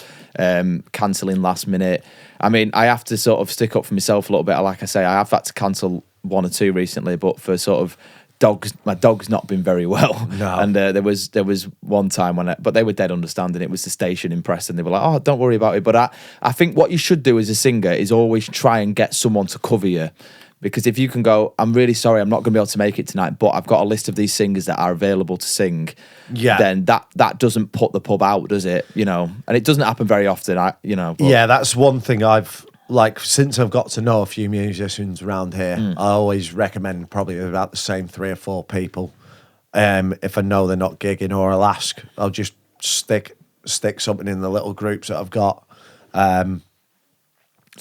cancelling last minute. I mean, I have to sort of stick up for myself a little bit. Like I say, I have had to cancel 1 or 2 recently, but for sort of my dog's not been very well. No. And there was one time but they were dead understanding. It was the station in Preston. They were like, oh, don't worry about it. But I think what you should do as a singer is always try and get someone to cover you. Because if you can go, I'm really sorry, I'm not going to be able to make it tonight, but I've got a list of these singers that are available to sing. Yeah. Then that doesn't put the pub out, does it? You know, and it doesn't happen very often. But. Yeah, that's one thing I've since I've got to know a few musicians around here. I always recommend probably about the same 3 or 4 people. If I know they're not gigging, or I'll ask, I'll just stick something in the little groups that I've got.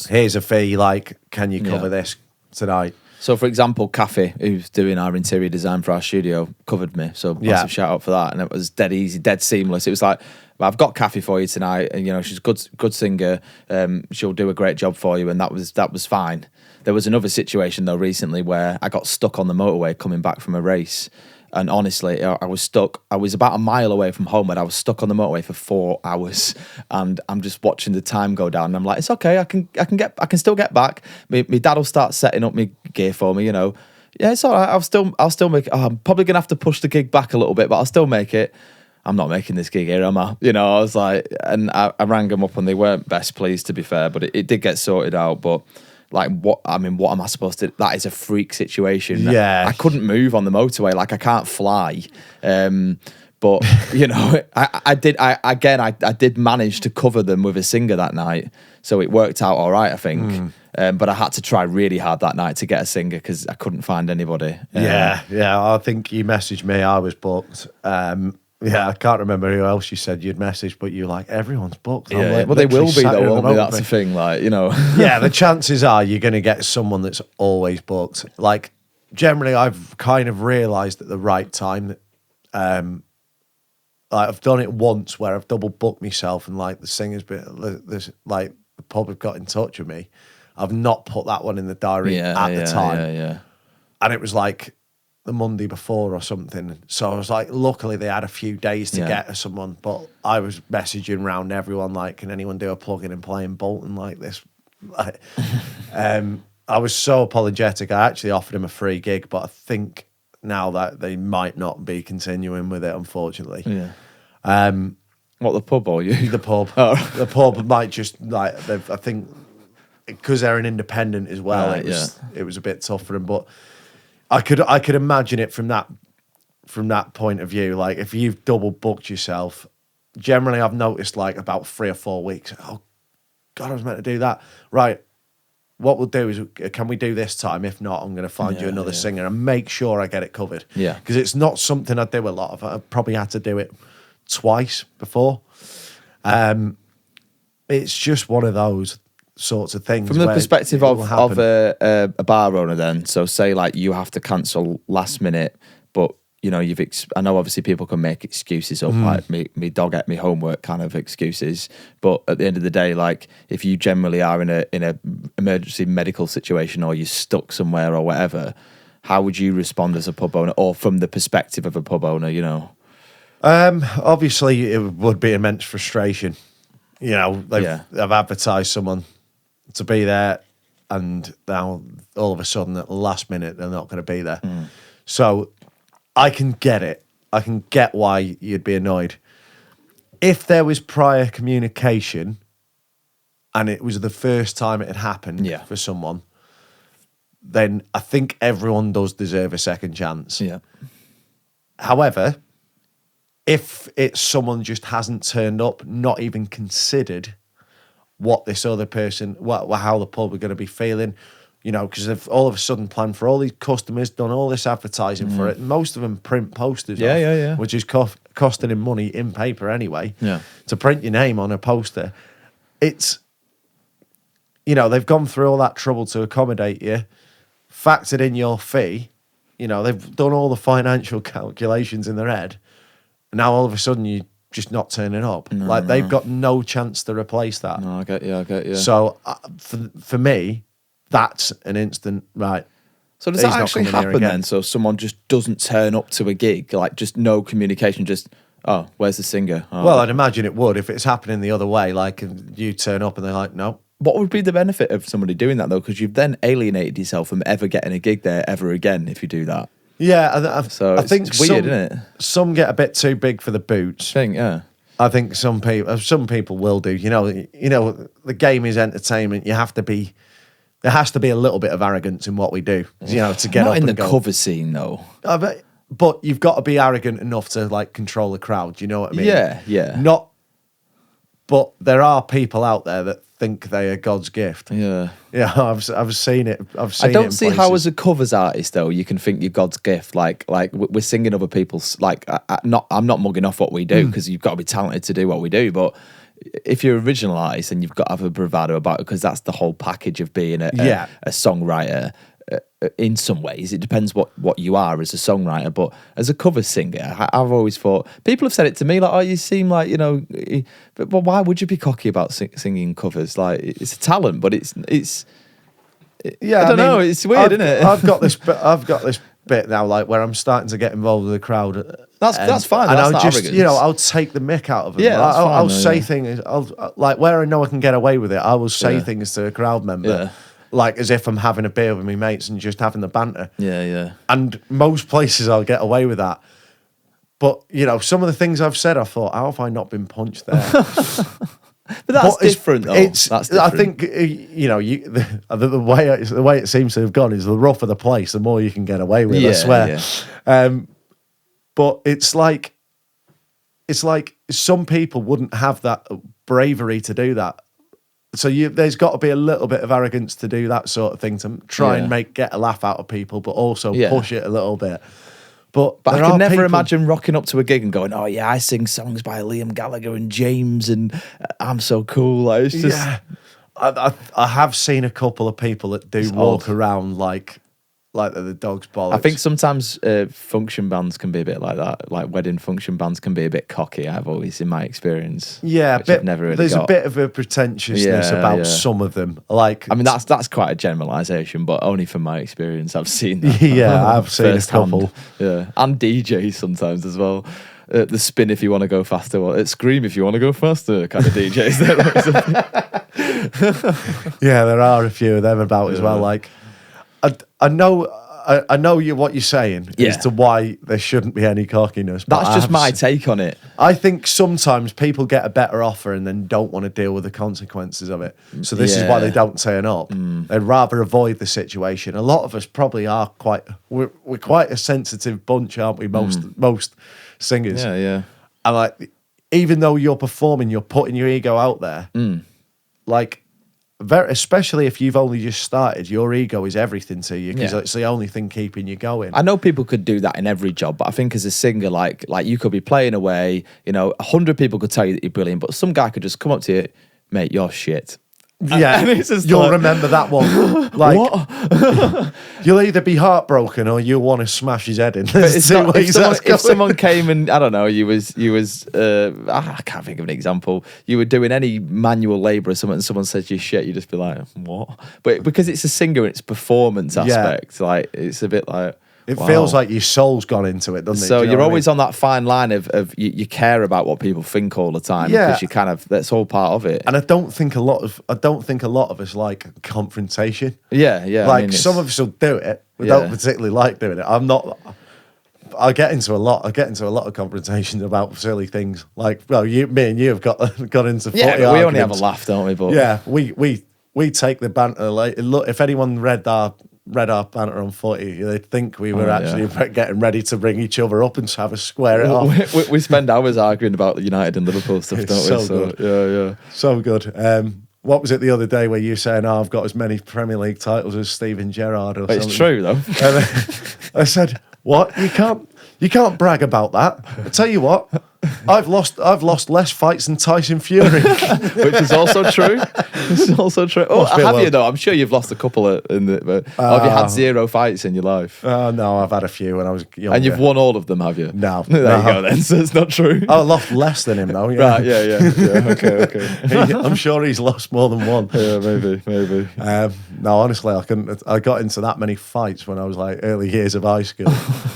Here's a fee. Like, can you cover this tonight? So, for example, Kathy, who's doing our interior design for our studio, covered me. So, massive shout out for that. And it was dead easy, dead seamless. It was like, well, I've got Kathy for you tonight, and she's a good singer. She'll do a great job for you, and that was fine. There was another situation though recently where I got stuck on the motorway coming back from a race. And honestly, I was stuck. I was about a mile away from home, and I was stuck on the motorway for 4 hours. And I'm just watching the time go down. And I'm like, it's okay. I can still get back. My dad will start setting up my gear for me. Yeah, it's all right. I'll still make it. I'm probably gonna have to push the gig back a little bit, but I'll still make it. I'm not making this gig here, am I? I was like, and I rang them up, and they weren't best pleased, to be fair. But it did get sorted out. But. Like, what am I supposed to... That is a freak situation. Yeah. I couldn't move on the motorway. Like, I can't fly. But, I did manage to cover them with a singer that night. So it worked out all right, I think. But I had to try really hard that night to get a singer because I couldn't find anybody. Yeah. I think you messaged me. I was booked. Yeah, I can't remember who else you said you'd messaged, but you're like, everyone's booked. Yeah, well, they will be though, won't they? That's the thing, Yeah, the chances are you're going to get someone that's always booked. Like, generally, I've kind of realised at the right time that, I've done it once where I've double booked myself, and like the singer's been, like the pub have got in touch with me. I've not put that one in the diary at the time, and it was like the Monday before or something. So I was like, luckily they had a few days to get someone, but I was messaging around everyone like, can anyone do a plug-in and play in Bolton like this? Like, I was so apologetic. I actually offered him a free gig, but I think now that they might not be continuing with it, unfortunately. Yeah. What, the pub or you? The pub. Oh. The pub might just like, I think because they're an independent as well, it was a bit tough for them, but I could imagine it from that point of view. Like, if you've double booked yourself, generally I've noticed like about 3 or 4 weeks. Oh God, I was meant to do that. Right. What we'll do is, can we do this time? If not, I'm going to find you another singer and make sure I get it covered. Yeah. Because it's not something I do a lot of. I probably had to do it twice before. It's just one of those sorts of things. From the perspective of a bar owner then, so say like you have to cancel last minute, but I know obviously people can make excuses of like me dog at me homework kind of excuses, but at the end of the day, like if you generally are in a emergency medical situation or you're stuck somewhere or whatever, how would you respond as a pub owner, or from the perspective of a pub owner, Obviously it would be immense frustration. They've advertised someone to be there, and now all of a sudden at the last minute they're not going to be there. So I can get it. I can get why you'd be annoyed. If there was prior communication and it was the first time it had happened for someone, then I think everyone does deserve a second chance. Yeah. However, if it's someone just hasn't turned up, not even considered what this other person, how the pub are going to be feeling, because they've all of a sudden planned for all these customers, done all this advertising for it. Most of them print posters off, which is costing them money in paper anyway, to print your name on a poster. It's, they've gone through all that trouble to accommodate you, factored in your fee, they've done all the financial calculations in their head, and now all of a sudden you just not turning up. Like they've got no chance to replace that. No, I get you. So for me, that's an instant right. So does He's that not actually coming here happen again. then? So someone just doesn't turn up to a gig, like just no communication, just, oh, where's the singer? Oh, Well, I'd imagine it would if it's happening the other way. Like you turn up and they're like, no. what would be the benefit of somebody doing that though? Because you've then alienated yourself from ever getting a gig there ever again if you do that. Yeah, So I think it's weird, isn't it? Some get a bit too big for the boots. Yeah. I think some people will do. You know, the game is entertainment. There has to be a little bit of arrogance in what we do. You know, to get Not up in and the go. cover scene though. But you've got to be arrogant enough to like control the crowd. Do you know what I mean? Yeah. But there are people out there that think they are God's gift. Yeah. Yeah, I've seen it. I don't see how, as a covers artist, though, you can think you're God's gift. Like we're singing other people's. Like, I'm not mugging off what we do because you've got to be talented to do what we do. But if you're an original artist, then you've got to have a bravado about it because that's the whole package of being a songwriter. In some ways, it depends what you are as a songwriter. But as a cover singer, I've always thought people have said it to me like, "Oh, you seem like but why would you be cocky about singing covers? Like, it's a talent, but it's." Yeah, I don't know. It's weird, isn't it? I've got this bit now, like where I'm starting to get involved with the crowd. That's fine. And That's I'll not just, arrogance. I'll take the mick out of them. Yeah, that's I'll fine, say yeah. things. Like where I know I can get away with it, I will say things to a crowd member, Yeah. like as if I'm having a beer with my mates and just having the banter. Yeah. And most places I'll get away with that. But some of the things I've said, I thought, how have I not been punched there? But that's different, though. That's different. I think the way it seems to have gone is the rougher the place, the more you can get away with. I swear. Yeah. But it's like some people wouldn't have that bravery to do that. So there's got to be a little bit of arrogance to do that sort of thing to try and get a laugh out of people, but also push it a little bit. But I can never imagine rocking up to a gig and going, "Oh yeah, I sing songs by Liam Gallagher and James, and I'm so cool." Like, it's just, I have seen a couple of people that do walk around like they're the dog's bollocks. I think sometimes function bands can be a bit like that. Like wedding function bands can be a bit cocky. I've always, in my experience, I've never really there's got. a bit of a pretentiousness about some of them. Like, I mean, that's quite a generalisation, but only from my experience, I've seen that. Yeah, I've seen a couple. Yeah, and DJs sometimes as well. The spin if you want to go faster, or scream if you want to go faster, kind of DJs. Yeah, there are a few of them about as well. Like, I know what you're saying as to why there shouldn't be any cockiness. But That's just my take on it. I think sometimes people get a better offer and then don't want to deal with the consequences of it. So this is why they don't turn up. They'd rather avoid the situation. A lot of us probably are we're quite a sensitive bunch, aren't we? Most singers. Yeah. And like, even though you're performing, you're putting your ego out there. Like, especially if you've only just started, your ego is everything to you because it's the only thing keeping you going. I know people could do that in every job, but I think as a singer, like you could be playing away, 100 people could tell you that you're brilliant, but some guy could just come up to you, mate, you're shit. Yeah, And it's just you'll like, remember that one. Like, what? You'll either be heartbroken or you'll want to smash his head in. If someone came and I don't know, you was I can't think of an example. You were doing any manual labour or something, and someone says you shit, you just be like, what? But because it's a singer and it's performance aspect, like it's a bit like. It feels like your soul's gone into it, doesn't it? So you're always on that fine line of you care about what people think all the time because you that's all part of it. And I don't think a lot of us like confrontation. Yeah. Like some of us will do it. We don't particularly like doing it. I get into a lot of confrontations about silly things. Like, well, me and you have got into 40 arguments. We only have a arguments. laugh, don't we? But Yeah, we take the banter. Like, look, if anyone read our banter on footy, they'd think we were getting ready to bring each other up and have a square it off. We spend hours arguing about United and Liverpool stuff, don't we? So good. So good. What was it the other day where you saying, I've got as many Premier League titles as Steven Gerrard or something? It's true though. And I said, what? You can't brag about that. I tell you what, I've lost less fights than Tyson Fury. Which is also true. It's also true. Oh, Must be have you allowed. though? I'm sure you've lost a couple or have you had 0 fights in your life? No, I've had a few when I was younger. And you've won all of them, have you? No. There you go then. So it's not true. I lost less than him though. Yeah. Right, yeah. Okay. I'm sure he's lost more than one. Yeah, maybe. No, honestly, I couldn't. I got into that many fights when I was like early years of high school.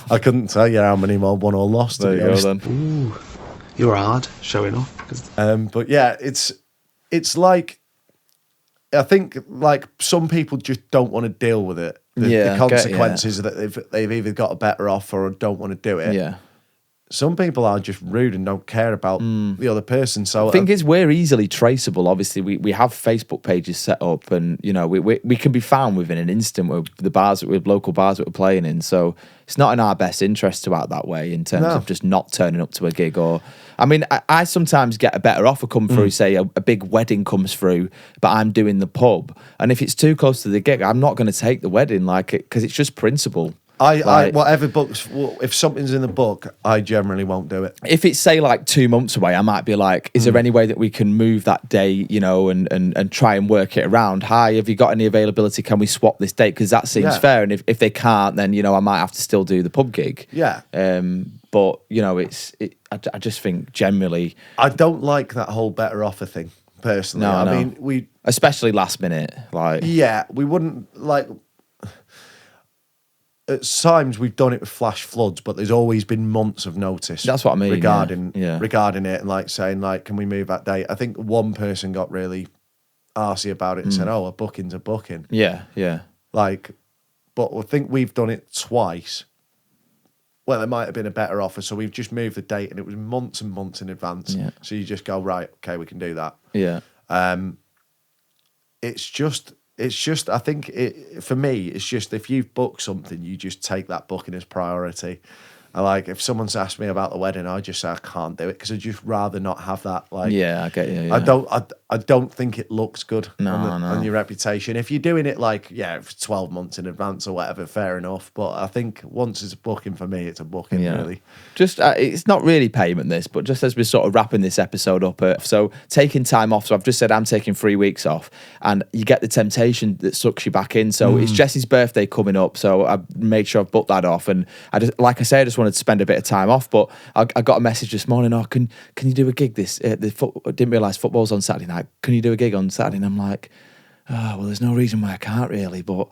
I couldn't tell you how many more won or lost. To There be you go honest. then. Ooh, you're hard showing off. But yeah, it's like I think like some people just don't want to deal with it. Yeah, The consequences that they've either got a better offer or don't want to do it. Yeah. Some people are just rude and don't care about the other person. So The thing is, we're easily traceable. Obviously, we have Facebook pages set up, and you know we can be found within an instant with with local bars that we're playing in. So it's not in our best interest to act that way in terms of just not turning up to a gig. Or I mean, I sometimes get a better offer come through. Say a big wedding comes through, but I'm doing the pub, and if it's too close to the gig, I'm not going to take the wedding, because it's just principle. I whatever books, if something's in the book, I generally won't do it. If it's say like 2 months away, I might be like, is there any way that we can move that day, and try and work it around? Hi, have you got any availability? Can we swap this date? Because that seems fair. And if they can't, then, I might have to still do the pub gig. Yeah. But, I just think generally. I don't like that whole better offer thing, personally. No, I no. mean, Especially last minute. we wouldn't like. At times we've done it with flash floods, but there's always been months of notice. That's what I mean, regarding yeah. regarding it, and like saying like, can we move that date? I think one person got really arsey about it and said, "Oh, a booking's a booking." Yeah. Like, but I think we've done it twice. Well, there might have been a better offer, so we've just moved the date, and it was months and months in advance. Yeah. So you just go, right, okay, we can do that. Yeah. It's just. I think for me, it's just if you've booked something, you just take that booking as priority. And like if someone's asked me about the wedding, I just say I can't do it because I'd just rather not have that. Like, Yeah, I get you. Yeah. I don't think it looks good No. on your reputation. If you're doing it like, 12 months in advance or whatever, fair enough. But I think once it's a booking for me, it's a booking, really. Just, it's not really payment this, but just as we're sort of wrapping this episode up, so taking time off. So I've just said I'm taking 3 weeks off, and you get the temptation that sucks you back in. So it's Jessie's birthday coming up, so I made sure I've booked that off. And I just wanted to spend a bit of time off, but I got a message this morning. Oh, can you do a gig I didn't realise football's on Saturday night. Can you do a gig on Saturday? And I'm like, oh, well, there's no reason why I can't really, but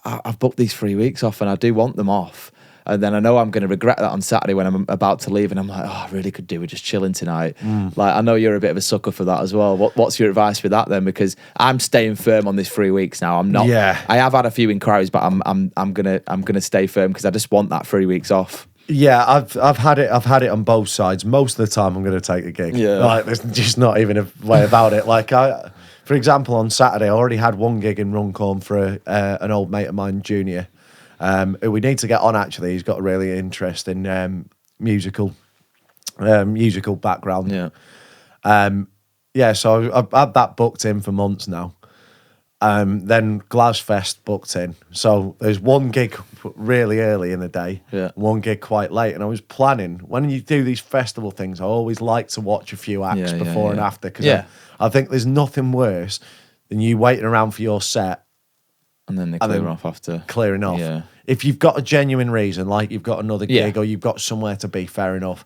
I've booked these 3 weeks off and I do want them off. And then I know I'm going to regret that on Saturday when I'm about to leave. And I'm like, oh, I really could do with just chilling tonight. Like, I know you're a bit of a sucker for that as well. What's your advice for that then? Because I'm staying firm on this 3 weeks now. I'm not. Yeah. I have had a few inquiries, but I'm gonna stay firm because I just want that 3 weeks off. Yeah, I've had it on both sides. Most of the time, I'm going to take a gig. Yeah. Like, there's just not even a way about it. Like, for example, on Saturday, I already had one gig in Runcorn for an old mate of mine, Junior. Who we need to get on, actually. He's got a really interesting musical background. Yeah. So I've had that booked in for months now. Then Glasfest booked in. So there's one gig really early in the day, one gig quite late. And I was planning, when you do these festival things, I always like to watch a few acts before and after. Because I think there's nothing worse than you waiting around for your set. And then they clear off after. Clearing off. Yeah. If you've got a genuine reason, like you've got another gig or you've got somewhere to be, fair enough.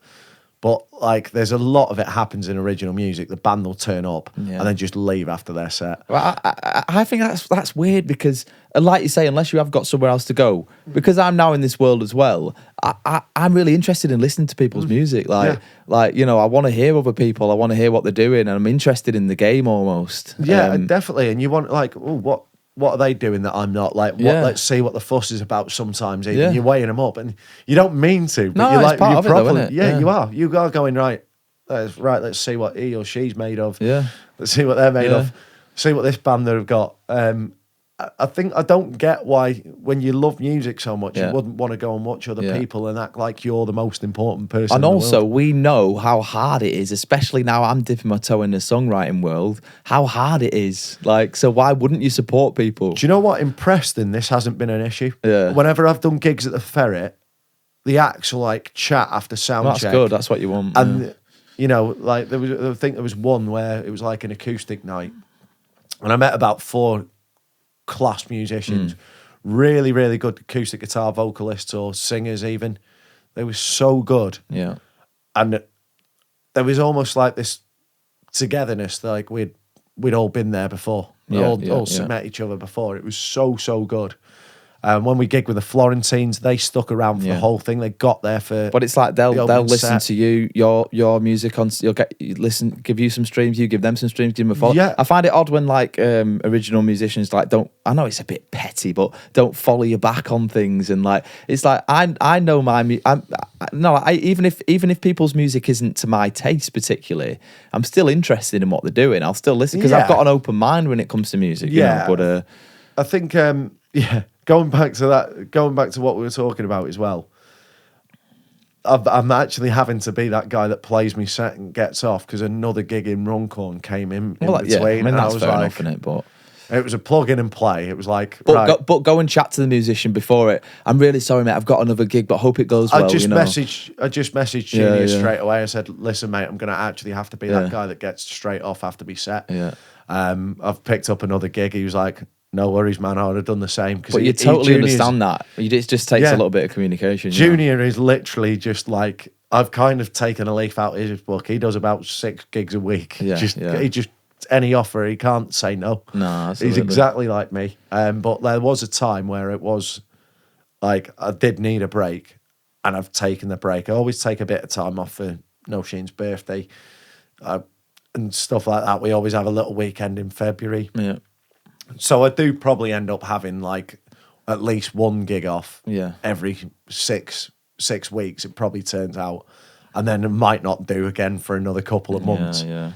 But like, there's a lot of it happens in original music. The band will turn up and then just leave after their set. Well, I think that's weird because, like you say, unless you have got somewhere else to go, because I'm now in this world as well, I'm really interested in listening to people's music. Like, I want to hear other people. I want to hear what they're doing, and I'm interested in the game almost. Yeah, definitely. And you want like, what are they doing that I'm not? Like, let's see what the fuss is about sometimes. Even you're weighing them up, and you don't mean to, but you're it's like, part you're of it though, isn't it? Yeah, you are. You are going right. Let's see what he or she's made of. Yeah. Let's see what they're made of. See what this band have got. I think I don't get why, when you love music so much, you wouldn't want to go and watch other people and act like you're the most important person. And in the also, world. we know how hard it is, especially now I'm dipping my toe in the songwriting world, how hard it is. Like, so why wouldn't you support people? Do you know what? In Preston, this hasn't been an issue. Yeah. Whenever I've done gigs at the Ferret, the acts will like chat after sound That's check. good. That's what you want. And you know, like I think there was one where it was like an acoustic night, and I met about 4 class musicians, really, really good acoustic guitar vocalists or singers even. They were so good. Yeah. And there was almost like this togetherness, like we'd all been there before. We all met each other before. It was so good. When we gigged with the Florentines, they stuck around for the whole thing. They got there for. But it's like they'll listen set. to your music on. Give you some streams, you give them some streams, give them a follow. Yeah. I find it odd when like original musicians like don't. I know it's a bit petty, but don't follow you back on things, and like it's like I know even if people's music isn't to my taste particularly, I'm still interested in what they're doing. I'll still listen because I've got an open mind when it comes to music. Yeah, you know? But I think Going back to what we were talking about as well, I'm actually having to be that guy that plays me set and gets off because another gig in Runcorn came in between. Yeah, I mean, that's was fair like, enough, isn't it? But it was a plug in and play. It was like, but go and chat to the musician before it. I'm really sorry, mate. I've got another gig, but hope it goes well. I just messaged Junior straight away. I said, listen, mate, I'm going to actually have to be that guy that gets straight off after be set. Yeah. I've picked up another gig. He was like, no worries, man. I would have done the same. But you totally understand that. It just takes a little bit of communication. Junior is literally just like, I've kind of taken a leaf out of his book. He does about 6 gigs a week. He just any offer, he can't say no. No, absolutely. He's exactly like me. But there was a time where it was like I did need a break, and I've taken the break. I always take a bit of time off for Nosheen's birthday and stuff like that. We always have a little weekend in February. Yeah. So I do probably end up having like at least 1 gig off every 6 weeks. It probably turns out, and then it might not do again for another couple of months. Yeah.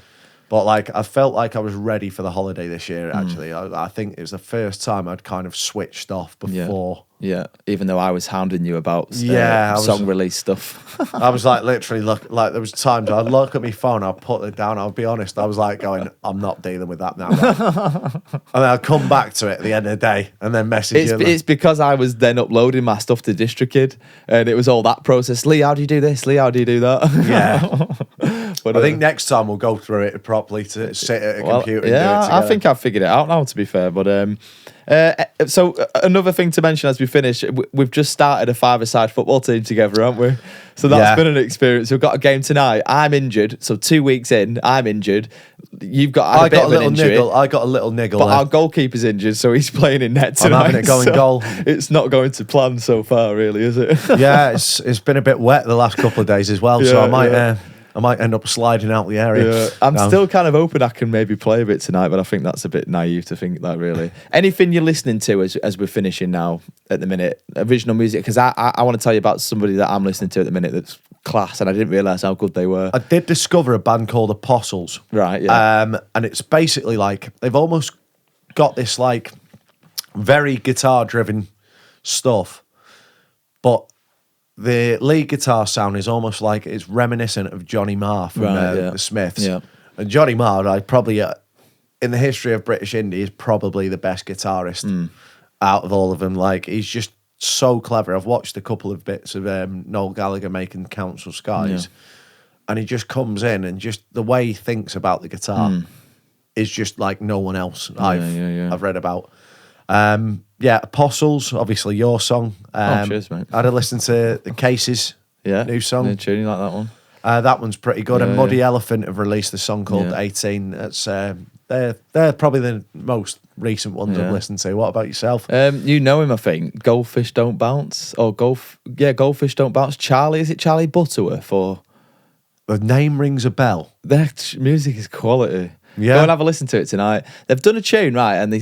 But like I felt like I was ready for the holiday this year. Actually, I think it was the first time I'd kind of switched off before. Yeah, even though I was hounding you about song release stuff. I was like literally like there was times I'd look at my phone, I'd put it down. I'll be honest, I was like going, I'm not dealing with that now. And then I'd come back to it at the end of the day and then message you. It's because I was then uploading my stuff to DistroKid, and it was all that process. Lee, how do you do this? Lee, how do you do that? Yeah. But I think next time we'll go through it properly to sit at a computer and do it together. I think I've figured it out now, to be fair. But so another thing to mention as we finish, we've just started a 5-a-side football team together, haven't we? So that's been an experience. We've got a game tonight. I'm injured, so 2 weeks in, I'm injured. I got a little niggle. But our goalkeeper's injured, so he's playing in net tonight. I'm having it going goal. It's not going to plan so far, really, is it? Yeah, it's been a bit wet the last couple of days as well, so I might end up sliding out the area. Yeah. I'm still kind of hoping I can maybe play a bit tonight, but I think that's a bit naive to think that, really. Anything you're listening to as we're finishing now at the minute, original music, because I want to tell you about somebody that I'm listening to at the minute that's class, and I didn't realise how good they were. I did discover a band called Apostles. Right, yeah. And it's basically like, they've almost got this like very guitar-driven stuff, but the lead guitar sound is almost like it's reminiscent of Johnny Marr from the Smiths. Yeah. And Johnny Marr, like, probably in the history of British indie, is probably the best guitarist out of all of them. Like, he's just so clever. I've watched a couple of bits of Noel Gallagher making Council Skies, and he just comes in and just the way he thinks about the guitar is just like no one else I've read about. Apostles, obviously your song. Cheers, mate. I had to listen to the Cases new song. Yeah, tune, you like that one? That one's pretty good. And Muddy Elephant have released a song called 18. That's they're probably the most recent ones I've listened to. What about yourself? You know him, I think. Goldfish Don't Bounce, or Goldfish Don't Bounce. Charlie, is it Charlie Butterworth? Or the name rings a bell. Their music is quality. Yeah. Go and have a listen to it tonight. They've done a tune, right? And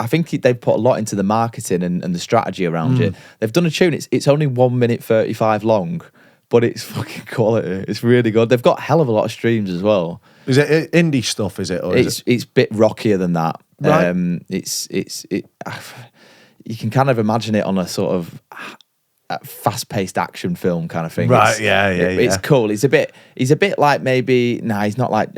I think they've put a lot into the marketing and the strategy around it. They've done a tune. It's only 1 minute 35 long, but it's fucking quality. It's really good. They've got a hell of a lot of streams as well. Is it indie stuff? Is it? Or it's a bit rockier than that. Right. You can kind of imagine it on a sort of fast-paced action film kind of thing. Right, It's cool. He's a bit like maybe he's not like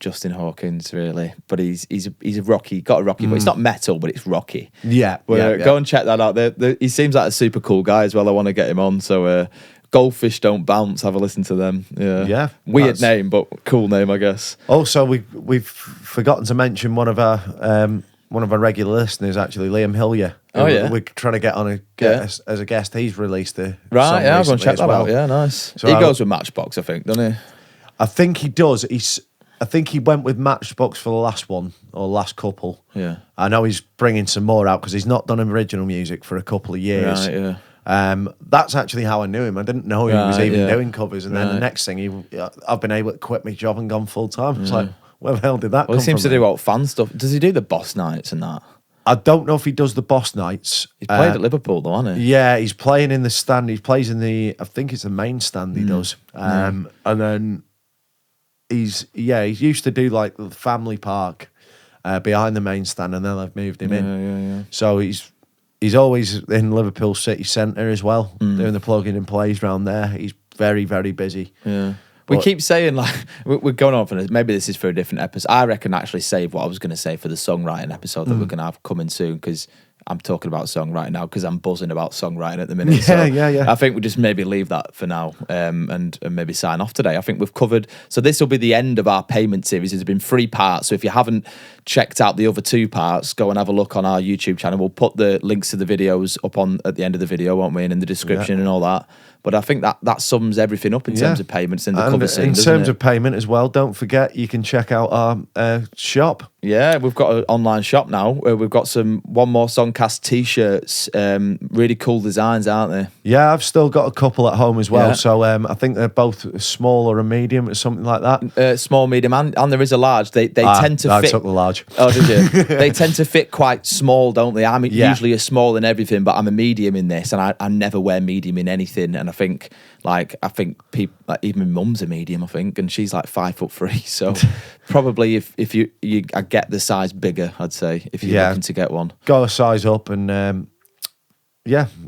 Justin Hawkins really, but he's a rocky, got a rocky, but it's not metal, but it's rocky. Yeah. Go and check that out. He seems like a super cool guy as well. I want to get him on. So Goldfish Don't Bounce. Have a listen to them. Yeah. Yeah, Weird that's- name, but cool name, I guess. Also, we've forgotten to mention one of our regular listeners, actually, Liam Hillier. Oh, yeah. We're trying to get on as a guest. He's released a Right, song yeah, I'll go and recently check as that well. out. Yeah, nice. So he I- goes with Matchbox, I think, doesn't he? I think he does. I think he went with Matchbox for the last one or last couple. Yeah. I know he's bringing some more out because he's not done original music for a couple of years. Right, yeah. That's actually how I knew him. I didn't know he was Right, even yeah. doing covers, and then the Right. next thing, I've been able to quit my job and gone full time. It's like, where the hell did that Well, come he seems from? to do what fan stuff. Does he do the boss nights and that? I don't know if he does the boss nights. He's played at Liverpool, though, hasn't he? Yeah, he's playing in the stand. He plays in I think it's the main stand he does. And then he used to do like the family park behind the main stand, and then I've moved him in. Yeah. So he's always in Liverpool city centre as well, doing the plugging and plays round there. He's very, very busy. Yeah. We But- keep saying, like, we're going on for this. Maybe this is for a different episode. I reckon actually save what I was going to say for the songwriting episode that we're going to have coming soon, because I'm talking about songwriting now because I'm buzzing about songwriting at the minute. Yeah. I think we just maybe leave that for now and maybe sign off today. I think we've covered. So this will be the end of our payment series. There's been 3 parts. So if you haven't checked out the other 2 parts, go and have a look on our YouTube channel. We'll put the links to the videos up at the end of the video, won't we? And in the description and all that. But I think that sums everything up in terms of payments in the And cover scene. in doesn't terms it? of payment as well, don't forget you can check out our shop. Yeah, we've got an online shop now. We've got some One More Songcast t-shirts. Really cool designs, aren't they? Yeah, I've still got a couple at home as well. Yeah. So I think they're both small or a medium or something like that. Small, medium, and there is a large. They tend to I fit. took the large. Oh, did you? They tend to fit quite small, don't they? I'm Yeah. usually a small in everything, but I'm a medium in this, and I never wear medium in anything. And I think people, like even my mum's a medium, I think, and she's like 5'3". So probably if you I get the size bigger, I'd say, if you're looking to get one. Go a size up and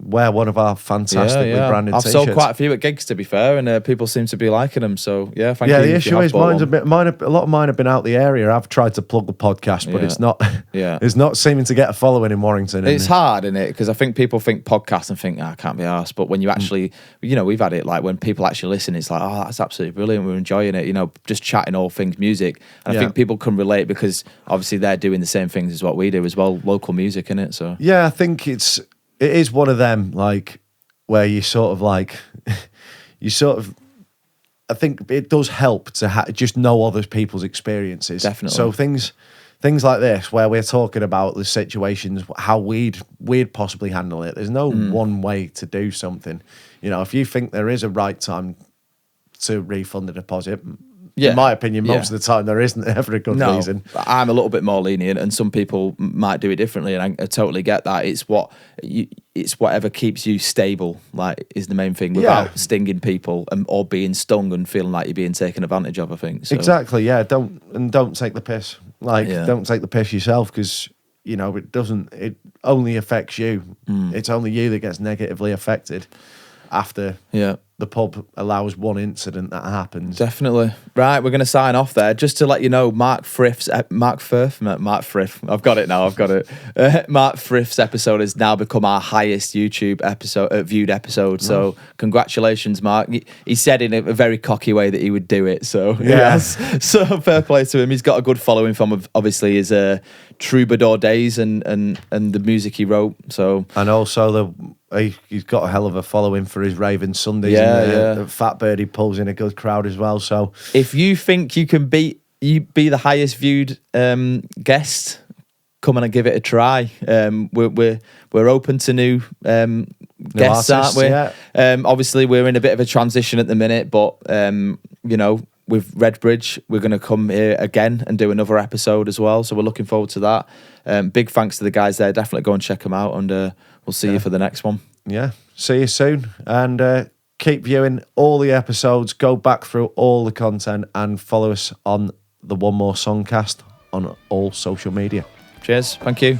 wear one of our fantastically branded I've t-shirts. sold quite a few at gigs, to be fair, and people seem to be liking them. So yeah, thank you. Yeah, the if you issue have is bought one. a lot of mine have been out the area. I've tried to plug the podcast, but Yeah. it's not. Yeah. It's not seeming to get a following in Warrington. It's hard, isn't it? Because I think people think podcast and think, I can't be arsed. But when you actually, we've had it like when people actually listen, it's like, oh, that's absolutely brilliant. We're enjoying it, just chatting all things music. And I think people can relate because obviously they're doing the same things as what we do as well, local music, innit? So Yeah, I think it is one of them, like, where you sort of like, I think it does help to just know other people's experiences. Definitely. So things like this, where we're talking about the situations, how we'd possibly handle it. There's no one way to do something. If you think there is a right time to refund a deposit, in my opinion, most of the time there isn't ever a good reason. I'm a little bit more lenient, and some people might do it differently, and I totally get that. It's whatever keeps you stable, like, is the main thing, without stinging people or being stung and feeling like you're being taken advantage of. I think so. Exactly. Yeah. Don't take the piss. Don't take the piss yourself, because it only affects you. It's only you that gets negatively affected after the pub allows one incident that happens. Definitely. Right, we're going to sign off there. Just to let you know, Mark Frith's I've got it now. Mark Frith's episode has now become our highest YouTube viewed episode. So congratulations, Mark. He said in a very cocky way that he would do it. So so fair play to him. He's got a good following from obviously his Troubadour days and the music he wrote. So and also he's got a hell of a following for his Raven Sundays. The Fat Birdie pulls in a good crowd as well. So if you think you can be the highest viewed guest, come on and give it a try. We're open to new guests, artists, aren't we? yeah. Obviously, we're in a bit of a transition at the minute, but with Redbridge, we're going to come here again and do another episode as well. So we're looking forward to that. Big thanks to the guys there. Definitely go and check them out, and we'll see you for the next one. Yeah, see you soon, and keep viewing all the episodes. Go back through all the content and follow us on the One More Songcast on all social media. Cheers. Thank you.